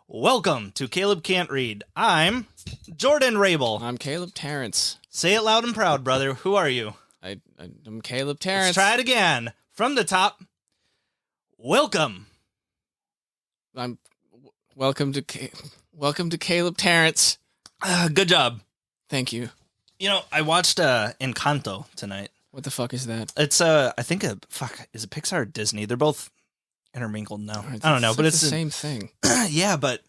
Welcome to Caleb Can't Read. I'm Jordan Rabel. I'm Caleb Terrence. Say it loud and proud, brother. Who are you? I'm Caleb Terrence. Let's try it again. From the top. Welcome. Welcome to Caleb Terrence. Good job. Thank you. You know, I watched Encanto tonight. What the fuck is that? It's I think is it Pixar or Disney? They're both intermingled now. I don't know, but it's the same thing. Yeah, but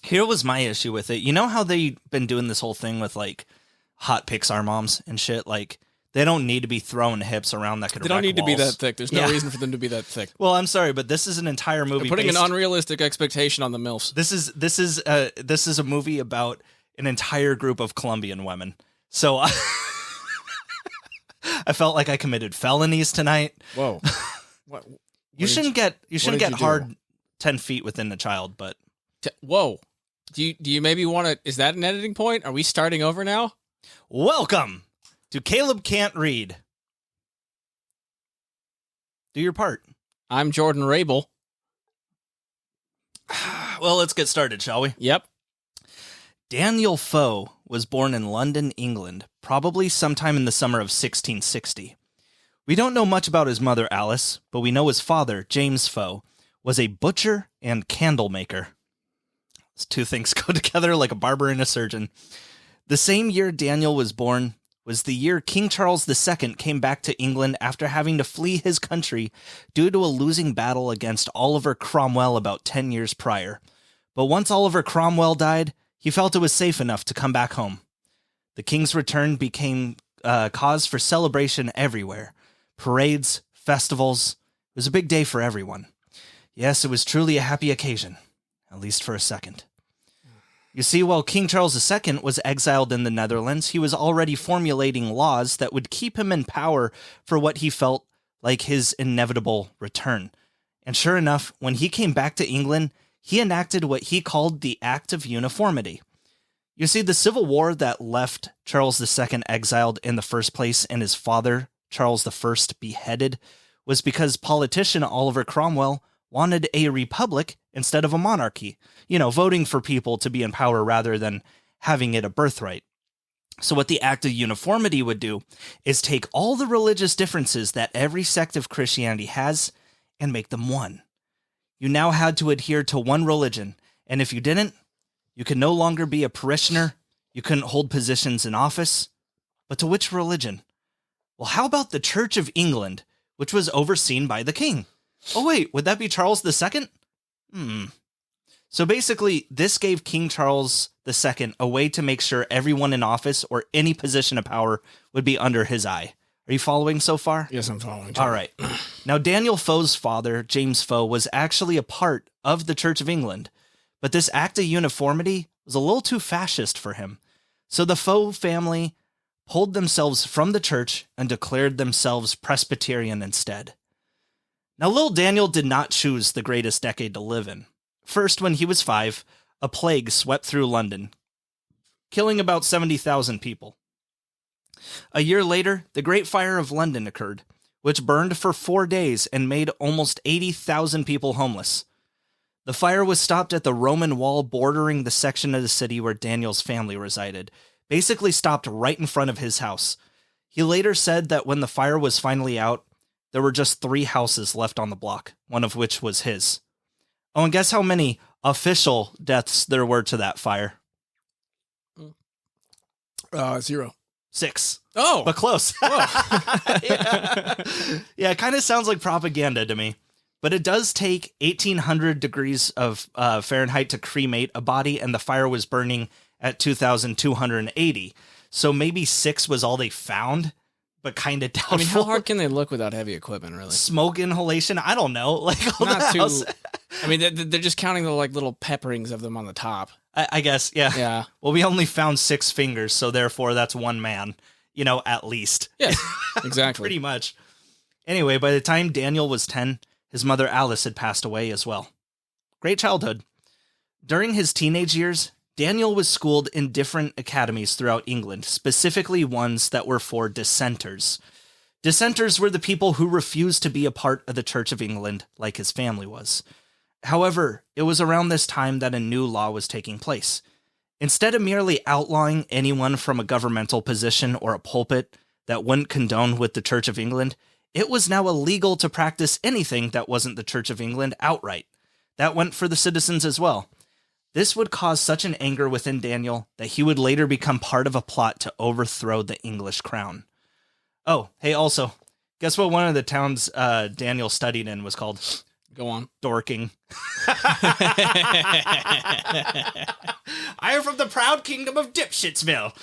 here was my issue with it. You know how they've been doing this whole thing with like hot Pixar moms and shit? Like they don't need to be throwing hips around that could. They don't need to be that thick. There's no reason for them to be that thick. Well, I'm sorry, but this is an entire movie. They're putting an unrealistic expectation on the MILFs. This is a movie about an entire group of Colombian women. So I felt like I committed felonies tonight. Whoa. What? You shouldn't get hard 10 feet within the child, but whoa. Do you maybe want to? Is that an editing point? Are we starting over now? Welcome to Caleb Can't Read. Do your part. I'm Jordan Rabel. Well, let's get started, shall we? Yep. Daniel Defoe was born in London, England, probably sometime in the summer of 1660. We don't know much about his mother, Alice, but we know his father, James Defoe, was a butcher and candle maker. Those two things go together like a barber and a surgeon. The same year Daniel was born was the year King Charles II came back to England after having to flee his country due to a losing battle against Oliver Cromwell about 10 years prior. But once Oliver Cromwell died, he felt it was safe enough to come back home. The king's return became cause for celebration everywhere. Parades, festivals. It was a big day for everyone. Yes, it was truly a happy occasion, at least for a second. You see, while King Charles II was exiled in the Netherlands, he was already formulating laws that would keep him in power for what he felt like his inevitable return. And sure enough, when he came back to England, he enacted what he called the Act of Uniformity. You see, the civil war that left Charles II exiled in the first place and his father, Charles I, beheaded was because politician Oliver Cromwell wanted a republic instead of a monarchy, voting for people to be in power rather than having it a birthright. So what the Act of Uniformity would do is take all the religious differences that every sect of Christianity has and make them one. You now had to adhere to one religion, and if you didn't, you could no longer be a parishioner, you couldn't hold positions in office. But to which religion? Well, how about the Church of England, which was overseen by the king? Oh wait, would that be Charles II? So basically, this gave King Charles II a way to make sure everyone in office or any position of power would be under his eye. Are you following so far? Yes, I'm following. All right. Now, Daniel Defoe's father, James Defoe, was actually a part of the Church of England, but this Act of Uniformity was a little too fascist for him. So the Defoe family pulled themselves from the church and declared themselves Presbyterian instead. Now, little Daniel did not choose the greatest decade to live in. First, when he was 5, a plague swept through London, killing about 70,000 people. A year later, the Great Fire of London occurred, which burned for 4 days and made almost 80,000 people homeless. The fire was stopped at the Roman wall bordering the section of the city where Daniel's family resided, basically stopped right in front of his house. He later said that when the fire was finally out, there were just 3 houses left on the block, one of which was his. Oh, and guess how many official deaths there were to that fire? 0. 6. Oh, but close. Yeah, it kind of sounds like propaganda to me. But it does take 1,800 degrees of Fahrenheit to cremate a body, and the fire was burning at 2,280. So maybe 6 was all they found, but kind of doubtful. I mean, how hard can they look without heavy equipment, really? Smoke inhalation? I don't know. Like, not too. I mean, they're just counting the little pepperings of them on the top. I guess, yeah. Yeah. Well, we only found 6 fingers, so therefore that's one man, at least. Yeah, exactly. Pretty much. Anyway, by the time Daniel was 10, his mother Alice had passed away as well. Great childhood. During his teenage years, Daniel was schooled in different academies throughout England, specifically ones that were for dissenters. Dissenters were the people who refused to be a part of the Church of England like his family was. However, it was around this time that a new law was taking place. Instead of merely outlawing anyone from a governmental position or a pulpit that wouldn't condone with the Church of England, it was now illegal to practice anything that wasn't the Church of England outright. That went for the citizens as well. This would cause such an anger within Daniel that he would later become part of a plot to overthrow the English crown. Oh, hey, also, guess what one of the towns Daniel studied in was called? Go on. Dorking. I am from the proud kingdom of Dipshitsville.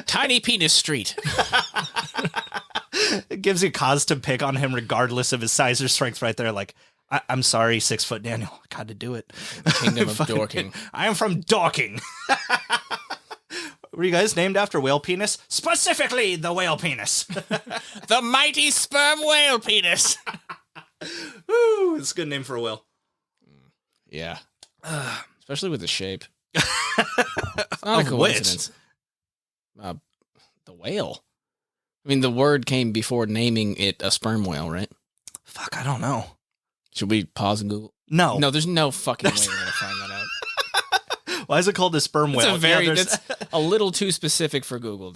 Tiny Penis Street. It gives you cause to pick on him regardless of his size or strength right there. Like, I'm sorry, 6 foot Daniel. I got to do it. The kingdom of Dorking. I am from Dorking. Were you guys named after whale penis? Specifically, the whale penis. The mighty sperm whale penis. Woo, it's a good name for a whale. Yeah. Especially with the shape. It's not a coincidence. The whale. I mean, the word came before naming it a sperm whale, right? Fuck, I don't know. Should we pause and Google? No. No, there's no fucking way we're going to find that out. Why is it called a sperm whale? That's a little too specific for Google.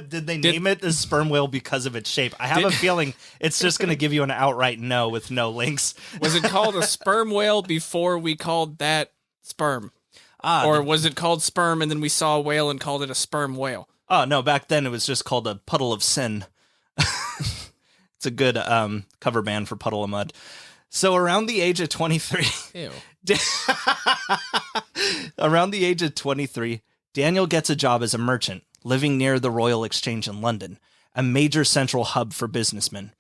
Did they name it a sperm whale because of its shape? I have a feeling it's just going to give you an outright no with no links. Was it called a sperm whale before we called that sperm? Or was it called sperm and then we saw a whale and called it a sperm whale? Oh, no, back then it was just called a puddle of sin. It's a good cover band for Puddle of Mud. So around the age of 23... Ew. Around the age of 23, Daniel gets a job as a merchant, living near the Royal Exchange in London, a major central hub for businessmen.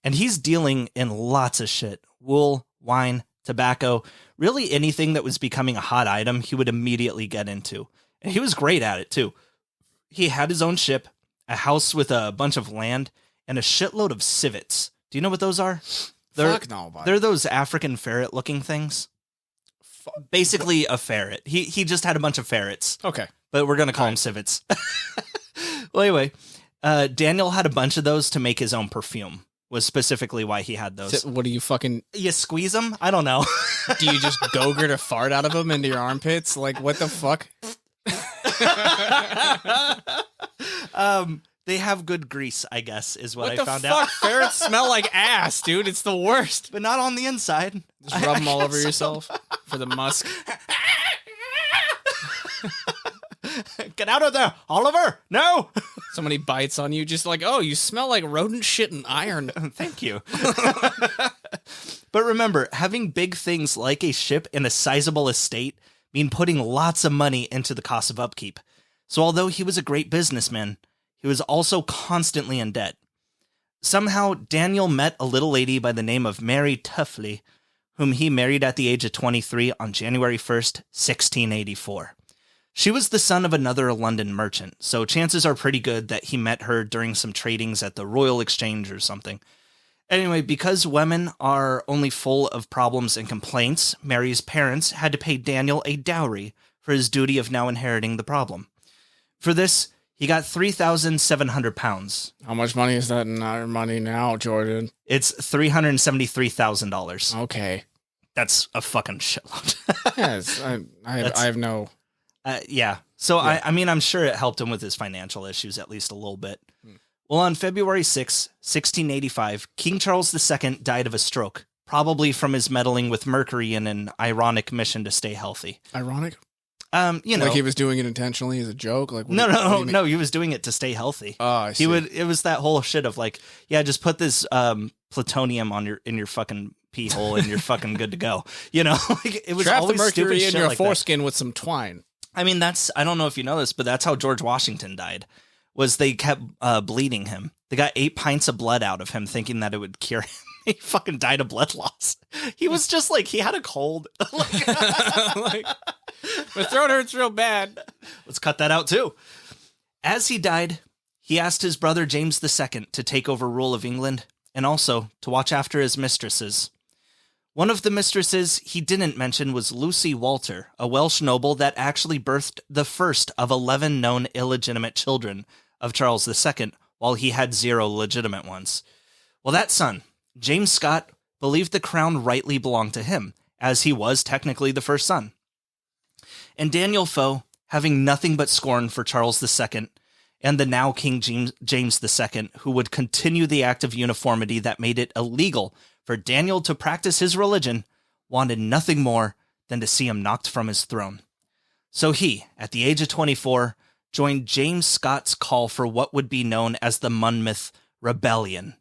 And he's dealing in lots of shit. Wool, wine, tobacco, really anything that was becoming a hot item, he would immediately get into. And he was great at it, too. He had his own ship, a house with a bunch of land, and a shitload of civets. Do you know what those are? Fuck no, buddy. They're those African ferret-looking things. Basically a ferret. He just had a bunch of ferrets. Okay. But we're going to call them civets. Well, anyway, Daniel had a bunch of those to make his own perfume, was specifically why he had those. What do you fucking... You squeeze them? I don't know. Do you just Gogurt a fart out of them into your armpits? Like, what the fuck? They have good grease, I guess, is what I found out. What the fuck? Ferrets smell like ass, dude. It's the worst. But not on the inside. Just rub them all over yourself for the musk. Get out of there, Oliver! No! Somebody bites on you, just like, oh, you smell like rodent shit and iron. Thank you. But remember, having big things like a ship and a sizable estate mean putting lots of money into the cost of upkeep. So although he was a great businessman, he was also constantly in debt. Somehow, Daniel met a little lady by the name of Mary Tuffley, whom he married at the age of 23 on January 1st, 1684. She was the son of another London merchant, so chances are pretty good that he met her during some tradings at the Royal Exchange or something. Anyway, because women are only full of problems and complaints, Mary's parents had to pay Daniel a dowry for his duty of now inheriting the problem. For this, he got £3,700. How much money is that in our money now, Jordan? It's $373,000. Okay. That's a fucking shitload. Yes, I have no... Yeah. So, Yeah. I mean, I'm sure it helped him with his financial issues at least a little bit. Well, on February 6, 1685, King Charles II died of a stroke, probably from his meddling with mercury in an ironic mission to stay healthy. Ironic? You know, Like he was doing it intentionally as a joke? Like no, he was doing it to stay healthy. Oh, I see. It was that whole shit of like, yeah, just put this plutonium in your fucking pee hole and you're fucking good to go. You know, like, it was Trap the always stupid mercury in shit your like that. foreskin with some twine. I mean, I don't know if you know this, but that's how George Washington died, was they kept bleeding him. They got 8 pints of blood out of him thinking that it would cure him. He fucking died of blood loss. He was just like, he had a cold. Like, my throat hurts real bad. Let's cut that out too. As he died, he asked his brother James II to take over rule of England and also to watch after his mistresses. One of the mistresses he didn't mention was Lucy Walter, a Welsh noble that actually birthed the first of 11 known illegitimate children of Charles II while he had 0 legitimate ones. Well, that son, James Scott, believed the crown rightly belonged to him, as he was technically the first son. And Daniel Defoe, having nothing but scorn for Charles II and the now King James II, who would continue the act of uniformity that made it illegal for Daniel to practice his religion, wanted nothing more than to see him knocked from his throne. So he, at the age of 24, joined James Scott's call for what would be known as the Monmouth Rebellion.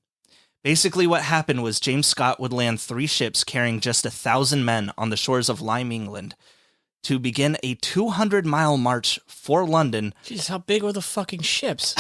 Basically what happened was James Scott would land 3 ships carrying just 1,000 men on the shores of Lyme, England, to begin a 200-mile march for London. Jesus, how big were the fucking ships?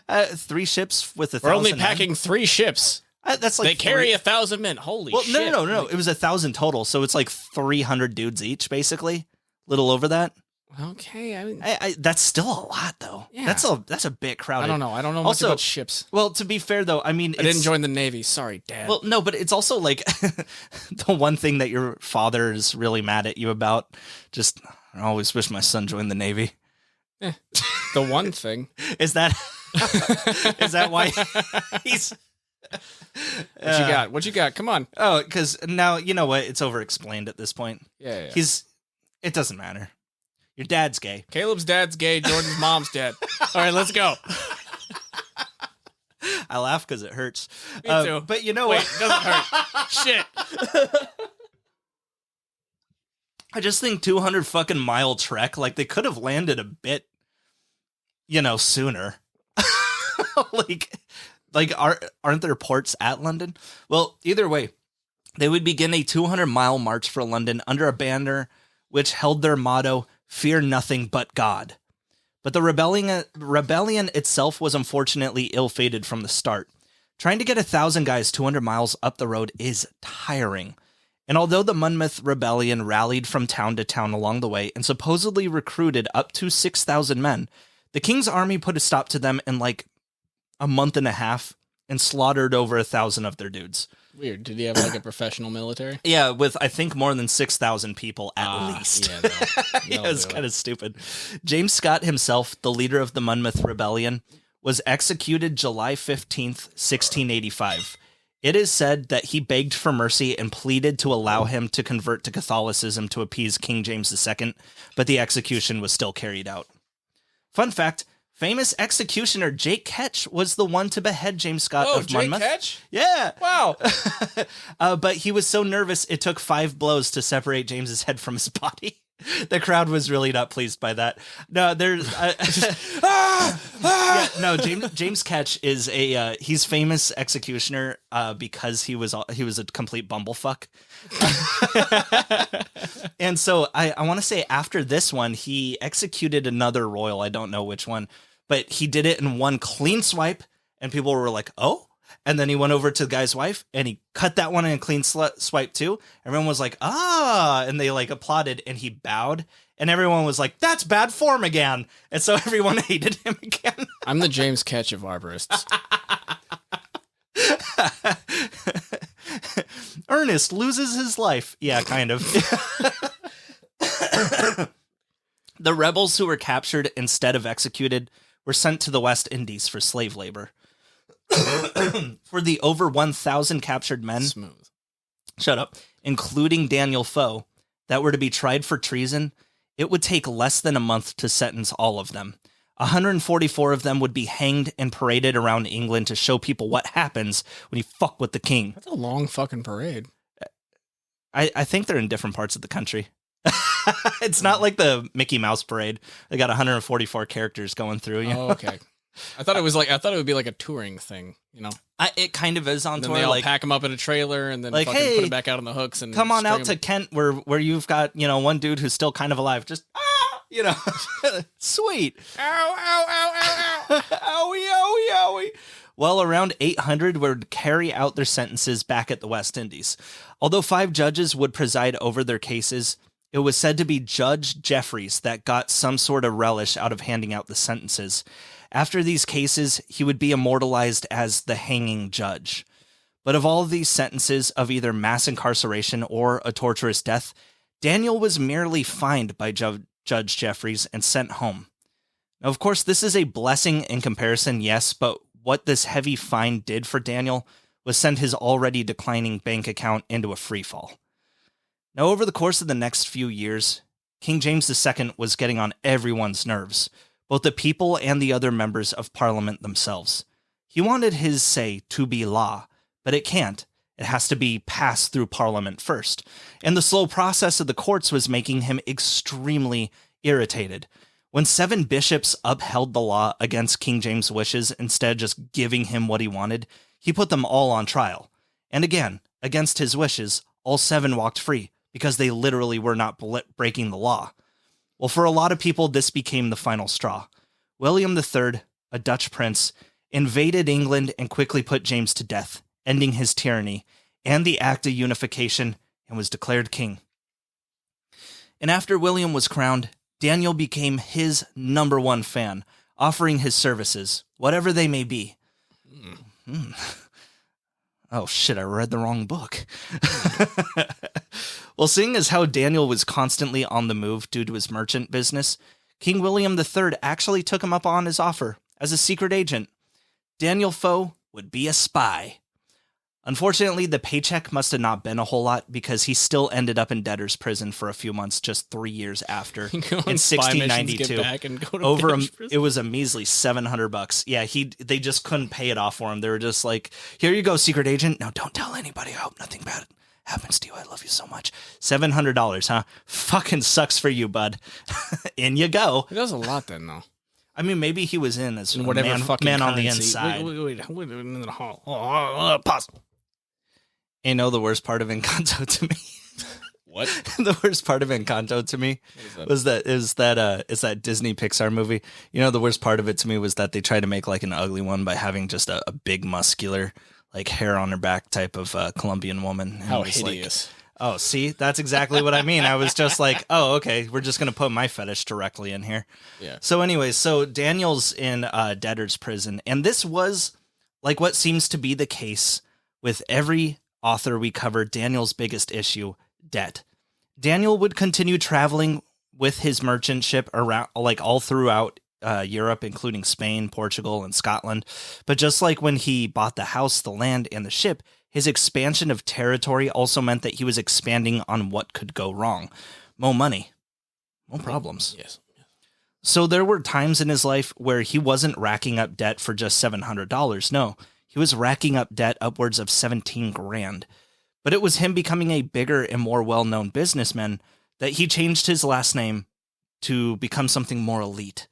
3 ships with 1,000 We're only men. packing 3 ships. That's like they carry 1,000 men. Holy shit. No. It was 1,000 total, so it's like 300 dudes each, basically. Little over that. Okay, I mean, that's still a lot, though. Yeah. That's a bit crowded. I don't know much about ships. Well, to be fair, though, I mean, I didn't join the Navy. Sorry, Dad. Well, no, but it's also like the one thing that your father is really mad at you about. Just, I always wish my son joined the Navy. The one thing is that why he's. What you got? Come on. Oh, because now you know what? It's overexplained at this point. Yeah. It doesn't matter. Your dad's gay. Caleb's dad's gay. Jordan's mom's dead. All right, let's go. I laugh because it hurts. Me too. But you know Wait, what? it doesn't hurt. Shit. I just think 200 fucking mile trek. Like they could have landed a bit, sooner. Aren't there ports at London? Well, either way, they would begin a 200-mile march for London under a banner which held their motto, "Fear nothing but God." But the rebellion itself was unfortunately ill-fated from the start. Trying to get 1,000 guys 200 miles up the road is tiring. And although the Monmouth Rebellion rallied from town to town along the way and supposedly recruited up to 6,000 men, the king's army put a stop to them in like a month and a half and slaughtered over 1,000 of their dudes. Weird. Did he have like a professional military? Yeah, with I think more than 6,000 people at least. Yeah, it was kind of stupid. James Scott himself, the leader of the Monmouth Rebellion, was executed July 15th, 1685. It is said that he begged for mercy and pleaded to allow him to convert to Catholicism to appease King James II, but the execution was still carried out. Fun fact, famous executioner Jake Ketch was the one to behead James Scott of Monmouth. Jake Ketch? Yeah. Wow. But he was so nervous, it took 5 blows to separate James's head from his body. The crowd was really not pleased by that. No, there's James Ketch is he's famous executioner because he was a complete bumblefuck. And so I want to say after this one, he executed another royal. I don't know which one, but he did it in one clean swipe, and people were like, "Oh." And then he went over to the guy's wife and he cut that one in a clean swipe too. Everyone was like, "Ah," and they like applauded, and he bowed, and everyone was like, "That's bad form again." And so everyone hated him again. I'm the James Ketch of arborists. Ernest loses his life. Yeah, kind of. The rebels who were captured instead of executed were sent to the West Indies for slave labor. For the over 1,000 captured men, Smooth. Shut up, including Daniel Defoe, that were to be tried for treason, it would take less than a month to sentence all of them. 144 of them would be hanged and paraded around England to show people what happens when you fuck with the king. That's a long fucking parade. I think they're in different parts of the country. It's not like the Mickey Mouse parade. They got 144 characters going through. Oh, okay. I thought it would be like a touring thing, It kind of is on and then tour. they all like pack them up in a trailer and then like, fucking hey, put it back out on the hooks and come on out to them. Kent where you've got, one dude who's still kind of alive. Just, sweet. Ow, ow, ow, ow, ow. Owie, owie, owie. Well, around 800 would carry out their sentences back at the West Indies. Although 5 judges would preside over their cases, it was said to be Judge Jeffreys that got some sort of relish out of handing out the sentences. After these cases, he would be immortalized as the hanging judge. But of all of these sentences of either mass incarceration or a torturous death, Daniel was merely fined by Judge Jeffreys and sent home. Now, of course, this is a blessing in comparison, yes, but what this heavy fine did for Daniel was send his already declining bank account into a free fall. Now, over the course of the next few years, King James II was getting on everyone's nerves, both the people and the other members of Parliament themselves. He wanted his say to be law, but it can't. It has to be passed through Parliament first. And the slow process of the courts was making him extremely irritated. When 7 bishops upheld the law against King James' wishes instead of just giving him what he wanted, he put them all on trial. And again, against his wishes, all 7 walked free because they literally were not breaking the law. Well, for a lot of people, this became the final straw. William III, a Dutch prince, invaded England and quickly put James to death, ending his tyranny and the Act of Unification, and was declared king. And after William was crowned, Daniel became his #1 fan, offering his services, whatever they may be. Oh shit, I read the wrong book. Well, seeing as how Daniel was constantly on the move due to his merchant business, King William III actually took him up on his offer as a secret agent. Daniel Defoe would be a spy. Unfortunately, the paycheck must have not been a whole lot because he still ended up in debtor's prison for a few months just 3 years after. In 1692, it was a measly $700. Yeah, they just couldn't pay it off for him. They were just like, "Here you go, secret agent. Now don't tell anybody. I hope nothing bad happens to you. I love you so much." $700, huh? Fucking sucks for you, bud. In you go. It does a lot then, though. I mean, maybe he was in as whatever man on the inside. Wait, pause. You know the worst part of Encanto to me? What? The worst part of Encanto to me is that Disney Pixar movie. You know, the worst part of it to me was that they tried to make like an ugly one by having just a big muscular, like hair on her back type of Colombian woman. How hideous. Oh, see, that's exactly what I mean. I was just like, oh, okay, we're just going to put my fetish directly in here. Yeah. So anyways, so Daniel's in debtor's prison. And this was like what seems to be the case with every author we covered. Daniel's biggest issue, debt. Daniel would continue traveling with his merchant ship around, like all throughout Europe, including Spain, Portugal, and Scotland. But just like when he bought the house, the land, and the ship, his expansion of territory also meant that he was expanding on what could go wrong. More money, more problems. Yes. So there were times in his life where he wasn't racking up debt for just $700. No, he was racking up debt upwards of 17 grand. But it was him becoming a bigger and more well-known businessman that he changed his last name to become something more elite.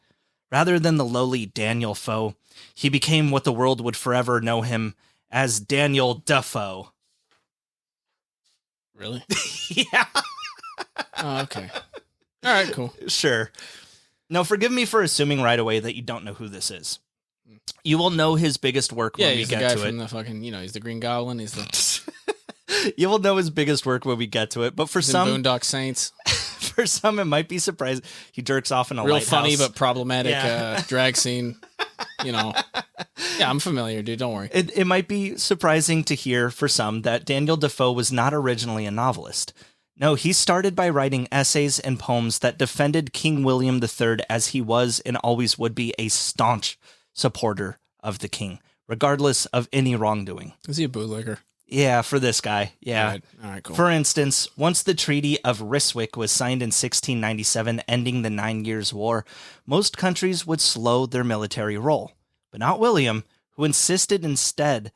Rather than the lowly Daniel Defoe, he became what the world would forever know him as Daniel Defoe. Really? Yeah. Oh, okay. All right, cool. Sure. Now, forgive me for assuming right away that you don't know who this is. You will know his biggest work when we get to it. Yeah, he's the guy from the fucking, he's the Green Goblin. He's the... You will know his biggest work when we get to it. But for some... Boondock Saints. For some, it might be surprising. He jerks off in a lighthouse. Real funny but problematic drag scene. Yeah, I'm familiar, dude. Don't worry. It might be surprising to hear for some that Daniel Defoe was not originally a novelist. No, he started by writing essays and poems that defended King William III as he was and always would be a staunch supporter of the king, regardless of any wrongdoing. Is he a bootlegger? Yeah, for this guy. Yeah. All right, cool. For instance, once the Treaty of Ryswick was signed in 1697, ending the 9 Years' War, most countries would slow their military roll. But not William, who insisted instead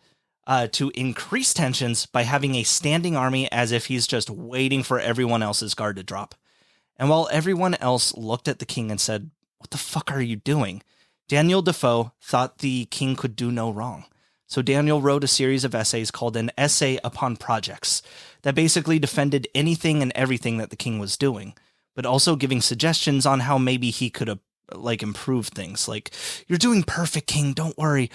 to increase tensions by having a standing army as if he's just waiting for everyone else's guard to drop. And while everyone else looked at the king and said, "What the fuck are you doing?" Daniel Defoe thought the king could do no wrong. So Daniel wrote a series of essays called An Essay Upon Projects that basically defended anything and everything that the king was doing, but also giving suggestions on how maybe he could improve things. Like, "You're doing perfect, king, don't worry.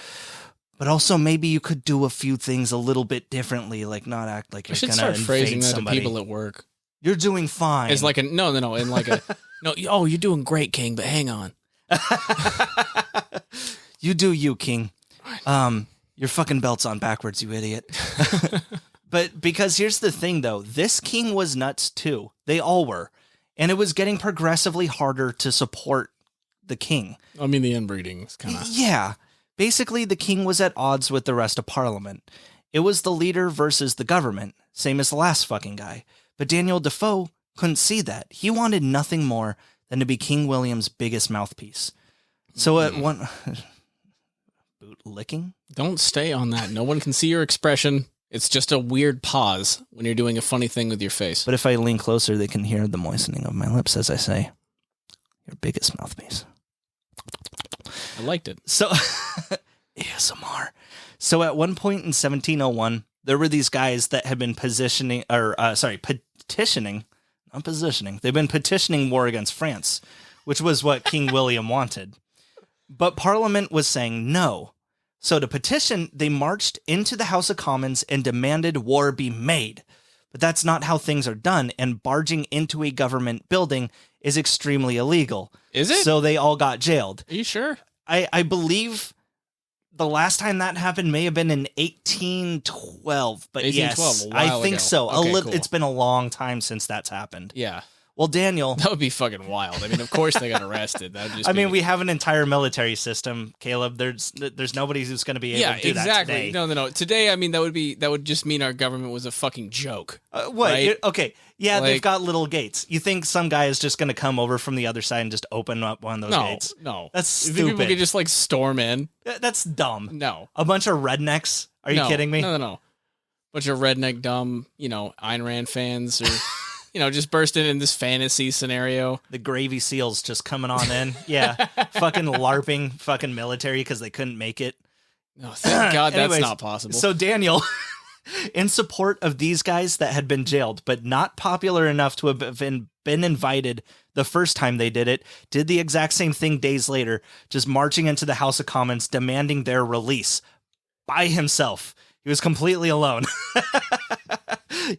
But also maybe you could do a few things a little bit differently, like not act like you're going to invade somebody." I should start phrasing that to people at work. "You're doing fine." It's like no, in like a, no, "Oh, you're doing great, king, but hang on." You do you, king. Your fucking belt's on backwards, you idiot. But because here's the thing, though. This king was nuts, too. They all were. And it was getting progressively harder to support the king. I mean, the inbreeding is kind of... Yeah. Basically, the king was at odds with the rest of Parliament. It was the leader versus the government, same as the last fucking guy. But Daniel Defoe couldn't see that. He wanted nothing more than to be King William's biggest mouthpiece. So at one... boot licking? Don't stay on that. No one can see your expression. It's just a weird pause when you're doing a funny thing with your face. But if I lean closer, they can hear the moistening of my lips as I say, your biggest mouthpiece. I liked it. So, ASMR. So at one point in 1701, there were these guys that had been petitioning, not positioning. They've been petitioning war against France, which was what King William wanted. But Parliament was saying no. So to petition, they marched into the House of Commons and demanded war be made. But that's not how things are done, and barging into a government building is extremely illegal. Is it? So they all got jailed. Are you sure? I believe the last time that happened may have been in 1812. But 1812, yes, a while I think ago. so. Okay, cool. It's been a long time since that's happened. Yeah. Well, Daniel... That would be fucking wild. I mean, of course they got arrested. That would just we have an entire military system, Caleb. There's nobody who's going to be able to do that today. No. Today, I mean, that would just mean our government was a fucking joke. What? Right? Okay. Yeah, they've got little gates. You think some guy is just going to come over from the other side and just open up one of those gates? No. That's You think stupid. people could just, like, storm in? That's dumb. No. A bunch of rednecks? Are you kidding me? No. Bunch of redneck, dumb, Ayn Rand fans or... just burst in this fantasy scenario. The gravy seals just coming on in. Yeah. Fucking LARPing fucking military because they couldn't make it. No, thank God Anyways, that's not possible. So Daniel, in support of these guys that had been jailed, but not popular enough to have been invited the first time they did it, did the exact same thing days later, just marching into the House of Commons, demanding their release by himself. He was completely alone.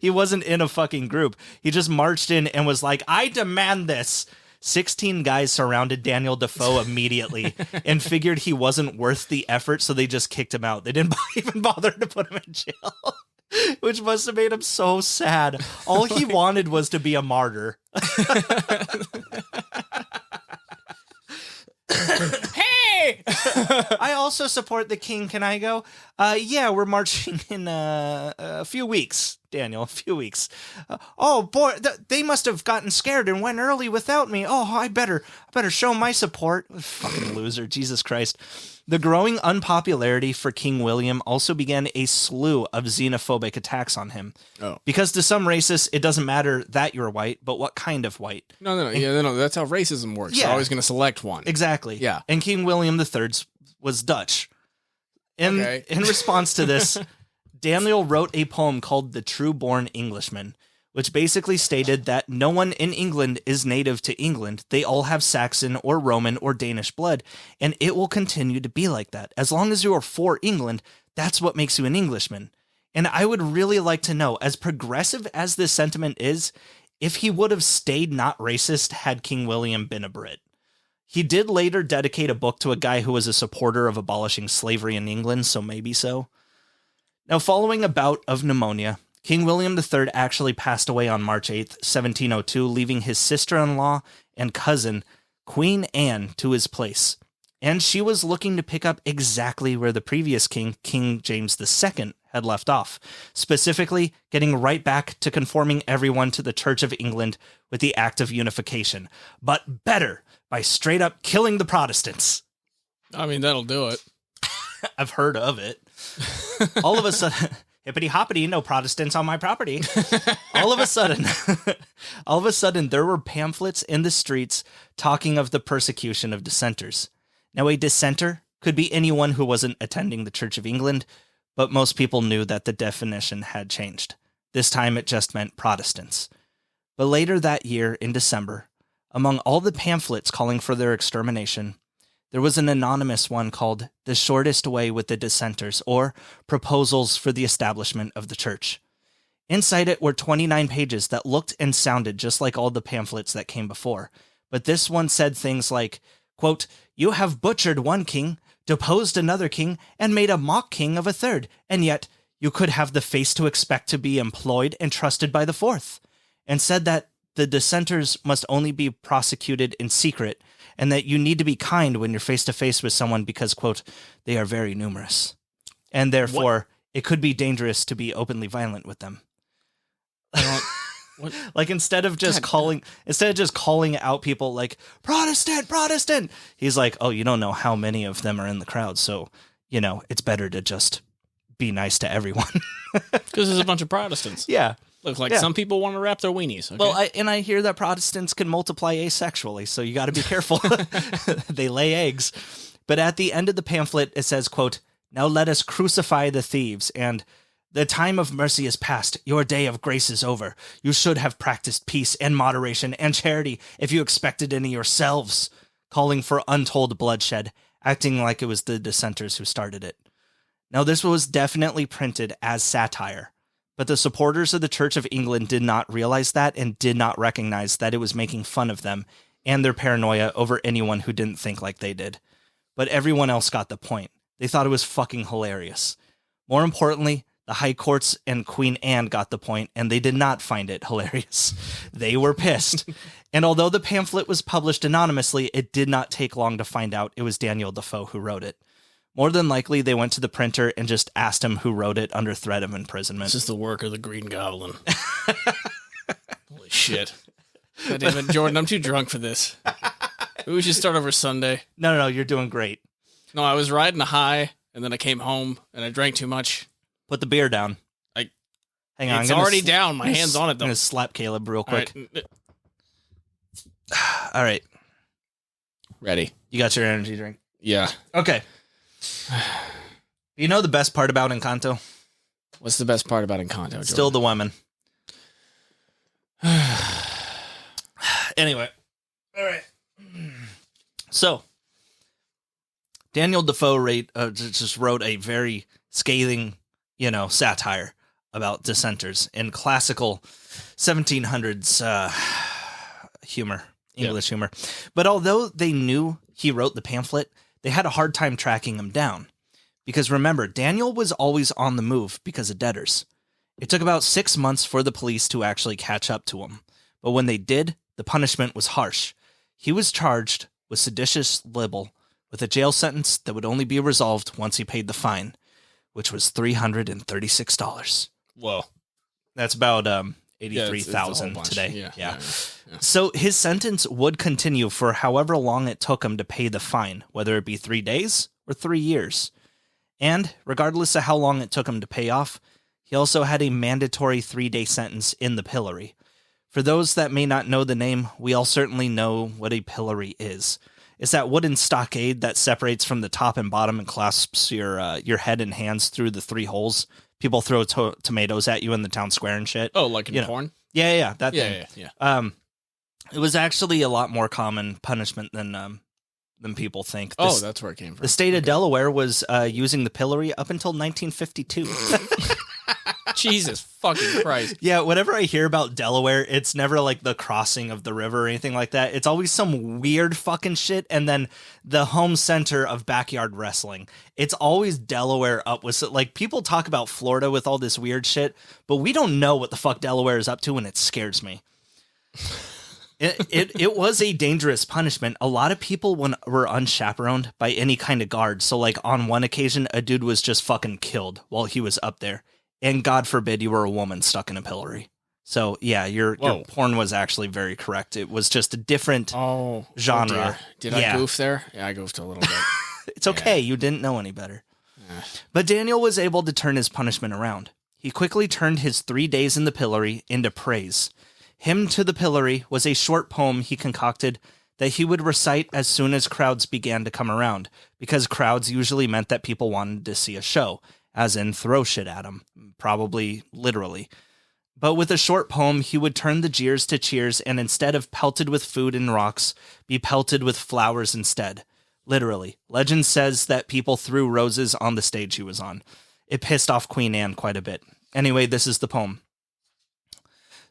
He wasn't in a fucking group. He just marched in and was like, I demand this. 16 guys surrounded Daniel Defoe immediately and figured he wasn't worth the effort, so they just kicked him out. They didn't even bother to put him in jail, which must have made him so sad. All he wanted was to be a martyr. Hey! I also support the king. Can I go? Yeah, we're marching in a few weeks, Daniel, a few weeks. Oh, boy, they must have gotten scared and went early without me. Oh, I better show my support. Fucking loser, Jesus Christ. The growing unpopularity for King William also began a slew of xenophobic attacks on him. Oh. Because to some racists, it doesn't matter that you're white, but what kind of white. No. That's how racism works. Yeah. You're always going to select one. Exactly. Yeah. And King William III was Dutch. In response to this, Daniel wrote a poem called The True-Born Englishman, which basically stated that no one in England is native to England. They all have Saxon or Roman or Danish blood, and it will continue to be like that. As long as you are for England, that's what makes you an Englishman. And I would really like to know, as progressive as this sentiment is, if he would have stayed not racist had King William been a Brit. He did later dedicate a book to a guy who was a supporter of abolishing slavery in England, so maybe so. Now, following a bout of pneumonia, King William III actually passed away on March 8th, 1702, leaving his sister-in-law and cousin, Queen Anne, to his place. And she was looking to pick up exactly where the previous king, King James II, had left off, specifically getting right back to conforming everyone to the Church of England with the Act of Unification, but better by straight up killing the Protestants. I mean, that'll do it. I've heard of it. All of a sudden, hippity hoppity, no Protestants on my property. All of a sudden, there were pamphlets in the streets talking of the persecution of dissenters. Now, a dissenter could be anyone who wasn't attending the Church of England, but most people knew that the definition had changed. This time it just meant Protestants. But later that year, in December, among all the pamphlets calling for their extermination, there was an anonymous one called The Shortest Way with the Dissenters, or Proposals for the Establishment of the Church. Inside it were 29 pages that looked and sounded just like all the pamphlets that came before. But this one said things like, quote, "You have butchered one king, deposed another king, and made a mock king of a third, and yet you could have the face to expect to be employed and trusted by the fourth," and said that the dissenters must only be prosecuted in secret, and that you need to be kind when you're face to face with someone because, quote, they are very numerous. And therefore, it could be dangerous to be openly violent with them. What? Like instead of just calling out people like Protestant, he's like, oh, you don't know how many of them are in the crowd, so it's better to just be nice to everyone. Because there's a bunch of Protestants. Yeah. Look, like some people want to wrap their weenies. Okay? Well, I hear that Protestants can multiply asexually, so you got to be careful. They lay eggs. But at the end of the pamphlet, it says, quote, now let us crucify the thieves, and the time of mercy is past. Your day of grace is over. You should have practiced peace and moderation and charity if you expected any yourselves, calling for untold bloodshed, acting like it was the dissenters who started it. Now, this was definitely printed as satire, but the supporters of the Church of England did not realize that and did not recognize that it was making fun of them and their paranoia over anyone who didn't think like they did. But everyone else got the point. They thought it was fucking hilarious. More importantly, the High Courts and Queen Anne got the point, and they did not find it hilarious. They were pissed. And although the pamphlet was published anonymously, it did not take long to find out it was Daniel Defoe who wrote it. More than likely, they went to the printer and just asked him who wrote it under threat of imprisonment. This is the work of the Green Goblin. Holy shit. God damn it, Jordan, I'm too drunk for this. We should start over Sunday. No, you're doing great. No, I was riding a high, and then I came home, and I drank too much. Put the beer down. Hang on. It's already down. My hand's on it, though. I'm going to slap Caleb real quick. Right. All right. Ready. You got your energy drink? Yeah. Okay. You know the best part about Encanto? What's the best part about Encanto, Jordan? Still the women. Anyway. All right. So, Daniel Defoe just wrote a very scathing, satire about dissenters in classical 1700s humor, English humor. But although they knew he wrote the pamphlet, they had a hard time tracking him down. Because remember, Daniel was always on the move because of debtors. It took about 6 months for the police to actually catch up to him. But when they did, the punishment was harsh. He was charged with seditious libel, with a jail sentence that would only be resolved once he paid the fine, which was $336. Whoa. That's about 83,000 today. Yeah. So his sentence would continue for however long it took him to pay the fine, whether it be 3 days or 3 years. And regardless of how long it took him to pay off, he also had a mandatory 3-day sentence in the pillory. For those that may not know the name, we all certainly know what a pillory is. It's that wooden stockade that separates from the top and bottom and clasps your head and hands through the 3 holes. People throw tomatoes at you in the town square and shit. Oh, like in porn? Yeah, that thing. Yeah. It was actually a lot more common punishment than people think. That's where it came from. The state of Delaware was using the pillory up until 1952. Jesus fucking Christ. Yeah, whenever I hear about Delaware, it's never like the crossing of the river or anything like that. It's always some weird fucking shit, and then the home center of backyard wrestling. It's always Delaware up with, like, people talk about Florida with all this weird shit, but we don't know what the fuck Delaware is up to, and it scares me. It was a dangerous punishment. A lot of people were unchaperoned by any kind of guard. So, like, on one occasion, a dude was just fucking killed while he was up there. And God forbid you were a woman stuck in a pillory. So, yeah, your porn was actually very correct. It was just a different genre. Oh, Did I goof there? Yeah, I goofed a little bit. It's okay. You didn't know any better. But Daniel was able to turn his punishment around. He quickly turned his 3 days in the pillory into praise. Hymn to the Pillory was a short poem he concocted that he would recite as soon as crowds began to come around, because crowds usually meant that people wanted to see a show, as in throw shit at him, probably literally. But with a short poem, he would turn the jeers to cheers, and instead of pelted with food and rocks, be pelted with flowers instead. Literally. Legend says that people threw roses on the stage he was on. It pissed off Queen Anne quite a bit. Anyway, this is the poem.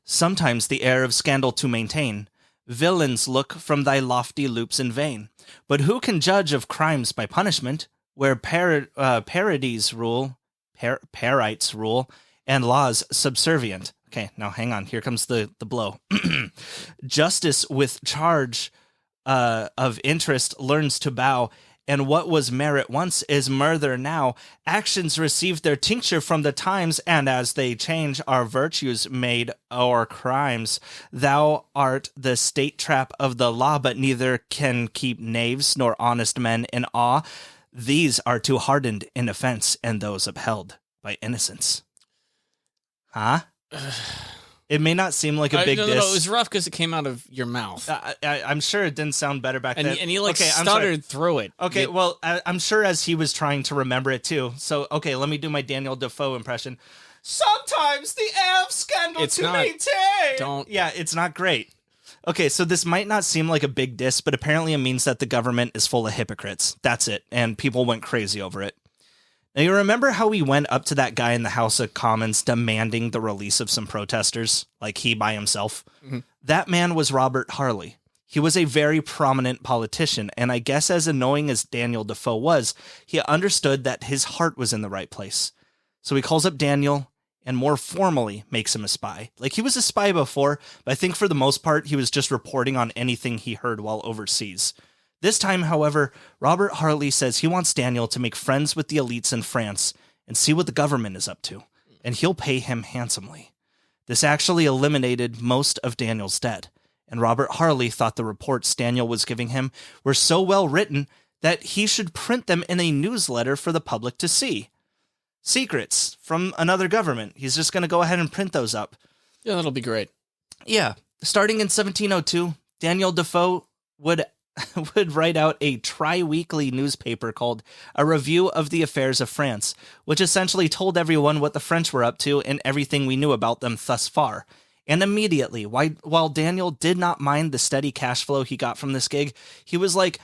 Sometimes the air of scandal to maintain, villains look from thy lofty loops in vain. But who can judge of crimes by punishment, where parodies rule, parites rule, and laws subservient? Okay, now hang on. Here comes the blow. Justice with charge of interest learns to bow, and what was merit once is murder now. Actions receive their tincture from the times, and as they change, our virtues made our crimes. Thou art the state trap of the law, but neither can keep knaves nor honest men in awe. These are too hardened in offense, and those upheld by innocence. Huh? It may not seem like a big diss. No, it was rough because it came out of your mouth. I'm sure it didn't sound better back then. And you stuttered through it. Okay, well, I'm sure as he was trying to remember it too. So, okay, let me do my Daniel Defoe impression. Sometimes the AF scandal maintain. Don't. Yeah, it's not great. Okay, so this might not seem like a big diss, but apparently it means that the government is full of hypocrites. That's it. And people went crazy over it. Now, you remember how we went up to that guy in the House of Commons demanding the release of some protesters, like he by himself? Mm-hmm. That man was Robert Harley. He was a very prominent politician, and I guess as annoying as Daniel Defoe was, he understood that his heart was in the right place. So he calls up Daniel and more formally makes him a spy. Like, he was a spy before, but I think for the most part, he was just reporting on anything he heard while overseas. This time, however, Robert Harley says he wants Daniel to make friends with the elites in France and see what the government is up to, and he'll pay him handsomely. This actually eliminated most of Daniel's debt, and Robert Harley thought the reports Daniel was giving him were so well written that he should print them in a newsletter for the public to see. Secrets from another government. He's just going to go ahead and print those up. Yeah, that'll be great. Yeah. Starting in 1702, Daniel Defoe would write out a tri-weekly newspaper called A Review of the Affairs of France, which essentially told everyone what the French were up to and everything we knew about them thus far. And immediately, while Daniel did not mind the steady cash flow he got from this gig, he was like,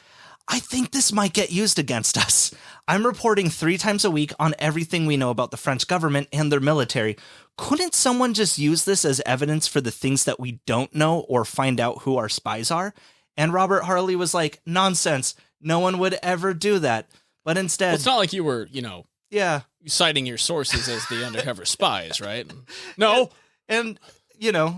I think this might get used against us. I'm reporting 3 times a week on everything we know about the French government and their military. Couldn't someone just use this as evidence for the things that we don't know or find out who our spies are? And Robert Harley was like, nonsense. No one would ever do that. But instead... Well, it's not like you were, yeah, citing your sources as the undercover spies, right? No. And,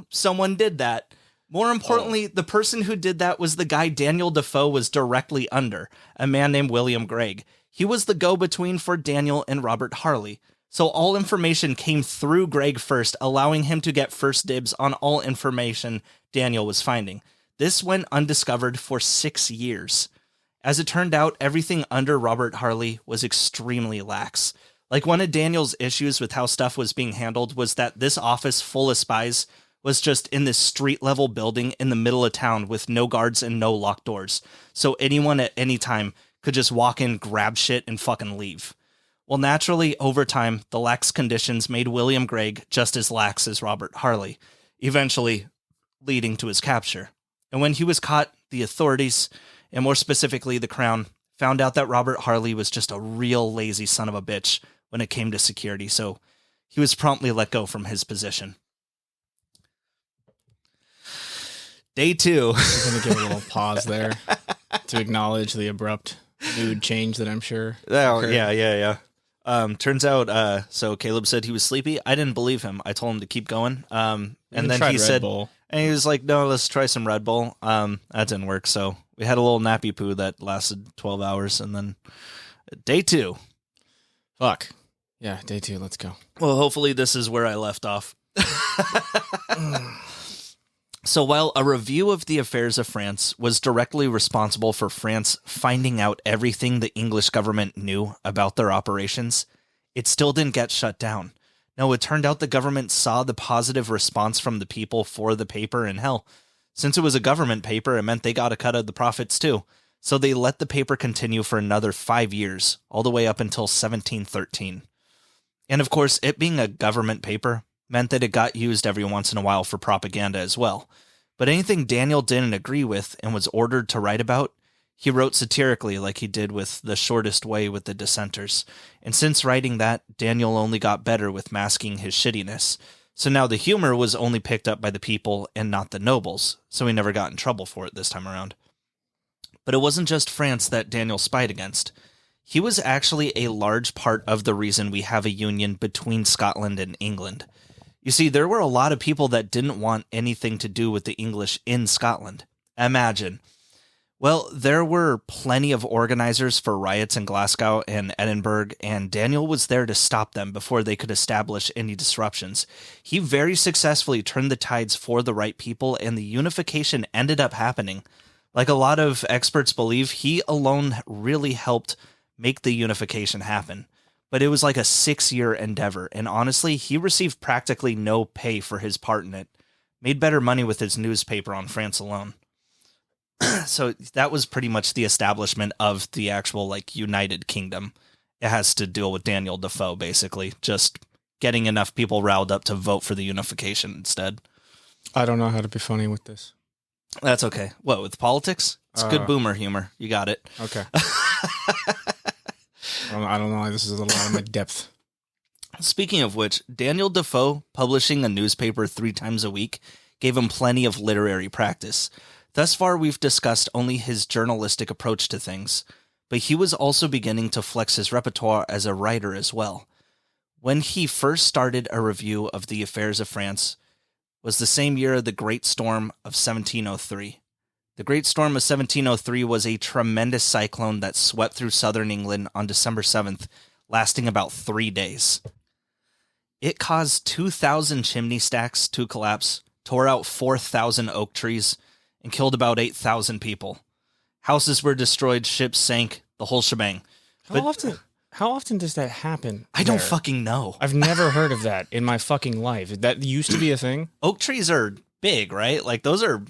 someone did that. More importantly, the person who did that was the guy Daniel Defoe was directly under, a man named William Gregg. He was the go-between for Daniel and Robert Harley. So all information came through Gregg first, allowing him to get first dibs on all information Daniel was finding. This went undiscovered for 6 years. As it turned out, everything under Robert Harley was extremely lax. Like, one of Daniel's issues with how stuff was being handled was that this office full of spies was just in this street-level building in the middle of town with no guards and no locked doors. So anyone at any time could just walk in, grab shit, and fucking leave. Well, naturally, over time, the lax conditions made William Gregg just as lax as Robert Harley, eventually leading to his capture. And when he was caught, the authorities, and more specifically the Crown, found out that Robert Harley was just a real lazy son of a bitch when it came to security, so he was promptly let go from his position. Day 2. I'm going to give a little pause there to acknowledge the abrupt mood change that I'm sure. Oh, yeah. Turns out, so Caleb said he was sleepy. I didn't believe him. I told him to keep going. And then he said... Bull. And he was like, no, let's try some Red Bull. That didn't work. So we had a little nappy poo that lasted 12 hours. And then day 2. Fuck. Yeah, day 2. Let's go. Well, hopefully this is where I left off. So while A Review of the Affairs of France was directly responsible for France finding out everything the English government knew about their operations, it still didn't get shut down. No, it turned out the government saw the positive response from the people for the paper, and hell, since it was a government paper, it meant they got a cut of the profits too. So they let the paper continue for another 5 years, all the way up until 1713. And of course, it being a government paper meant that it got used every once in a while for propaganda as well. But anything Daniel didn't agree with and was ordered to write about, he wrote satirically like he did with The Shortest Way with the Dissenters. And since writing that, Daniel only got better with masking his shittiness. So now the humor was only picked up by the people and not the nobles, so he never got in trouble for it this time around. But it wasn't just France that Daniel spied against. He was actually a large part of the reason we have a union between Scotland and England. You see, there were a lot of people that didn't want anything to do with the English in Scotland. Imagine. Well, there were plenty of organizers for riots in Glasgow and Edinburgh, and Daniel was there to stop them before they could establish any disruptions. He very successfully turned the tides for the right people, and the unification ended up happening. Like a lot of experts believe, he alone really helped make the unification happen. But it was like a 6-year endeavor, and honestly, he received practically no pay for his part in it. Made better money with his newspaper on France alone. So that was pretty much the establishment of the actual, like, United Kingdom. It has to deal with Daniel Defoe, basically. Just getting enough people riled up to vote for the unification instead. I don't know how to be funny with this. That's okay. What, with politics? It's good boomer humor. You got it. Okay. I don't know. This is a lot of my depth. Speaking of which, Daniel Defoe publishing a newspaper 3 times a week gave him plenty of literary practice. Thus far, we've discussed only his journalistic approach to things, but he was also beginning to flex his repertoire as a writer as well. When he first started a review of the affairs of France was the same year of the Great Storm of 1703. The Great Storm of 1703 was a tremendous cyclone that swept through southern England on December 7th, lasting about 3 days. It caused 2,000 chimney stacks to collapse, tore out 4,000 oak trees, and killed about 8,000 people. Houses were destroyed, ships sank, the whole shebang. How often does that happen? I don't fucking know. I've never heard of that in my fucking life. That used to be a thing? Oak trees are big, right? Like, those are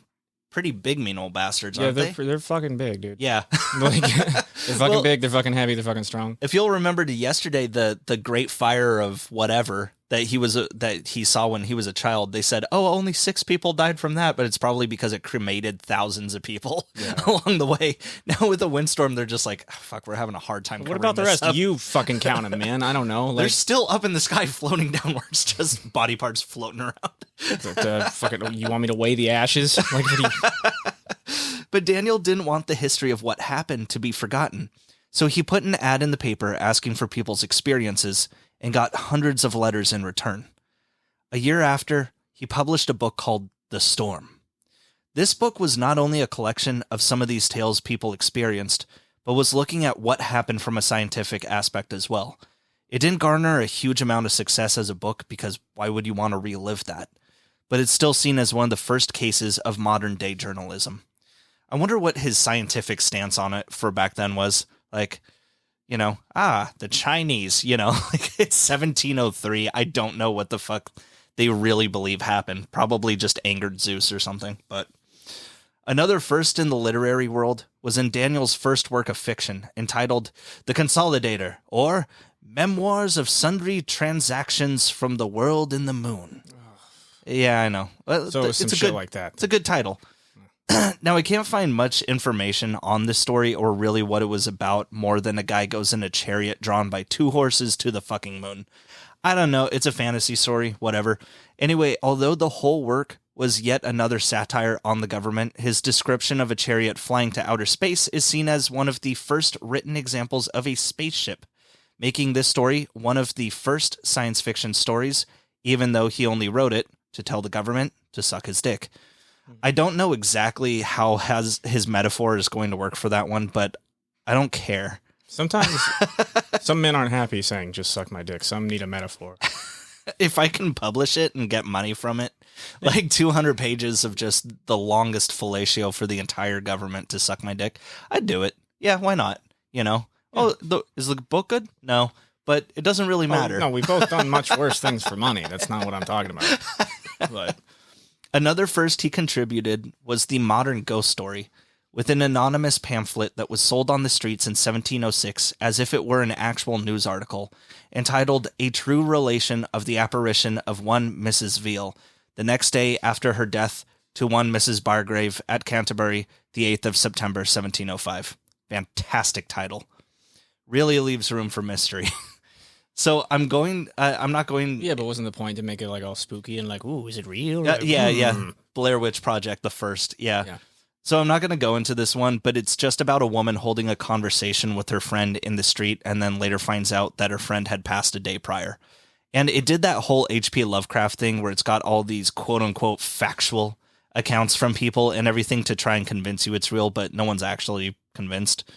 pretty big, mean old bastards, aren't they? They're fucking big, dude. Yeah. Like, they're fucking big, they're fucking heavy, they're fucking strong. If you'll remember yesterday, the Great Fire of whatever that he saw when he was a child, they said, oh, only 6 people died from that, but it's probably because it cremated thousands of people along the way. Now with the windstorm, they're just like, oh, fuck, we're having a hard time. What about the rest? Up. You fucking count them, man. I don't know. Like, they're still up in the sky, floating downwards, just body parts floating around. Fucking, you want me to weigh the ashes? Like, But Daniel didn't want the history of what happened to be forgotten. So he put an ad in the paper asking for people's experiences and got hundreds of letters in return. A year after, he published a book called The Storm. This book was not only a collection of some of these tales people experienced, but was looking at what happened from a scientific aspect as well. It didn't garner a huge amount of success as a book because why would you want to relive that? But it's still seen as one of the first cases of modern-day journalism. I wonder what his scientific stance on it for back then was. Like, the Chinese, like it's 1703. I don't know what the fuck they really believe happened. Probably just angered Zeus or something. But another first in the literary world was in Daniel's first work of fiction, entitled The Consolidator, or Memoirs of Sundry Transactions from the World in the Moon. Yeah, I know. So it's some shit like that. It's a good title. Now, I can't find much information on this story or really what it was about more than a guy goes in a chariot drawn by 2 horses to the fucking moon. I don't know. It's a fantasy story, whatever. Anyway, although the whole work was yet another satire on the government, his description of a chariot flying to outer space is seen as one of the first written examples of a spaceship, making this story one of the first science fiction stories, even though he only wrote it to tell the government to suck his dick. I don't know exactly how his metaphor is going to work for that one, but I don't care. Sometimes some men aren't happy saying, just suck my dick. Some need a metaphor. If I can publish it and get money from it, like 200 pages of just the longest fellatio for the entire government to suck my dick, I'd do it. Yeah, why not? Yeah. Oh, is the book good? No, but it doesn't really matter. No, we've both done much worse things for money. That's not what I'm talking about. But another first he contributed was the modern ghost story, with an anonymous pamphlet that was sold on the streets in 1706 as if it were an actual news article, entitled A True Relation of the Apparition of one Mrs. Veal, the next day after her death to one Mrs. Bargrave at Canterbury, the 8th of September, 1705. Fantastic title. Really leaves room for mystery. So I'm not going... Yeah, but wasn't the point to make it like all spooky and like, ooh, is it real? Yeah. Blair Witch Project, the first. Yeah. So I'm not going to go into this one, but it's just about a woman holding a conversation with her friend in the street and then later finds out that her friend had passed a day prior. And it did that whole H.P. Lovecraft thing where it's got all these quote-unquote factual accounts from people and everything to try and convince you it's real, but no one's actually convinced.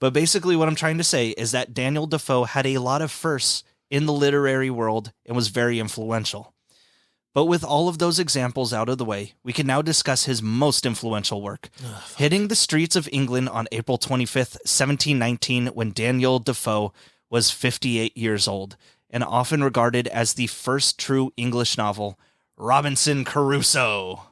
But basically what I'm trying to say is that Daniel Defoe had a lot of firsts in the literary world and was very influential. But with all of those examples out of the way, we can now discuss his most influential work, hitting the streets of England on April 25th, 1719, when Daniel Defoe was 58 years old, and often regarded as the first true English novel, Robinson Crusoe.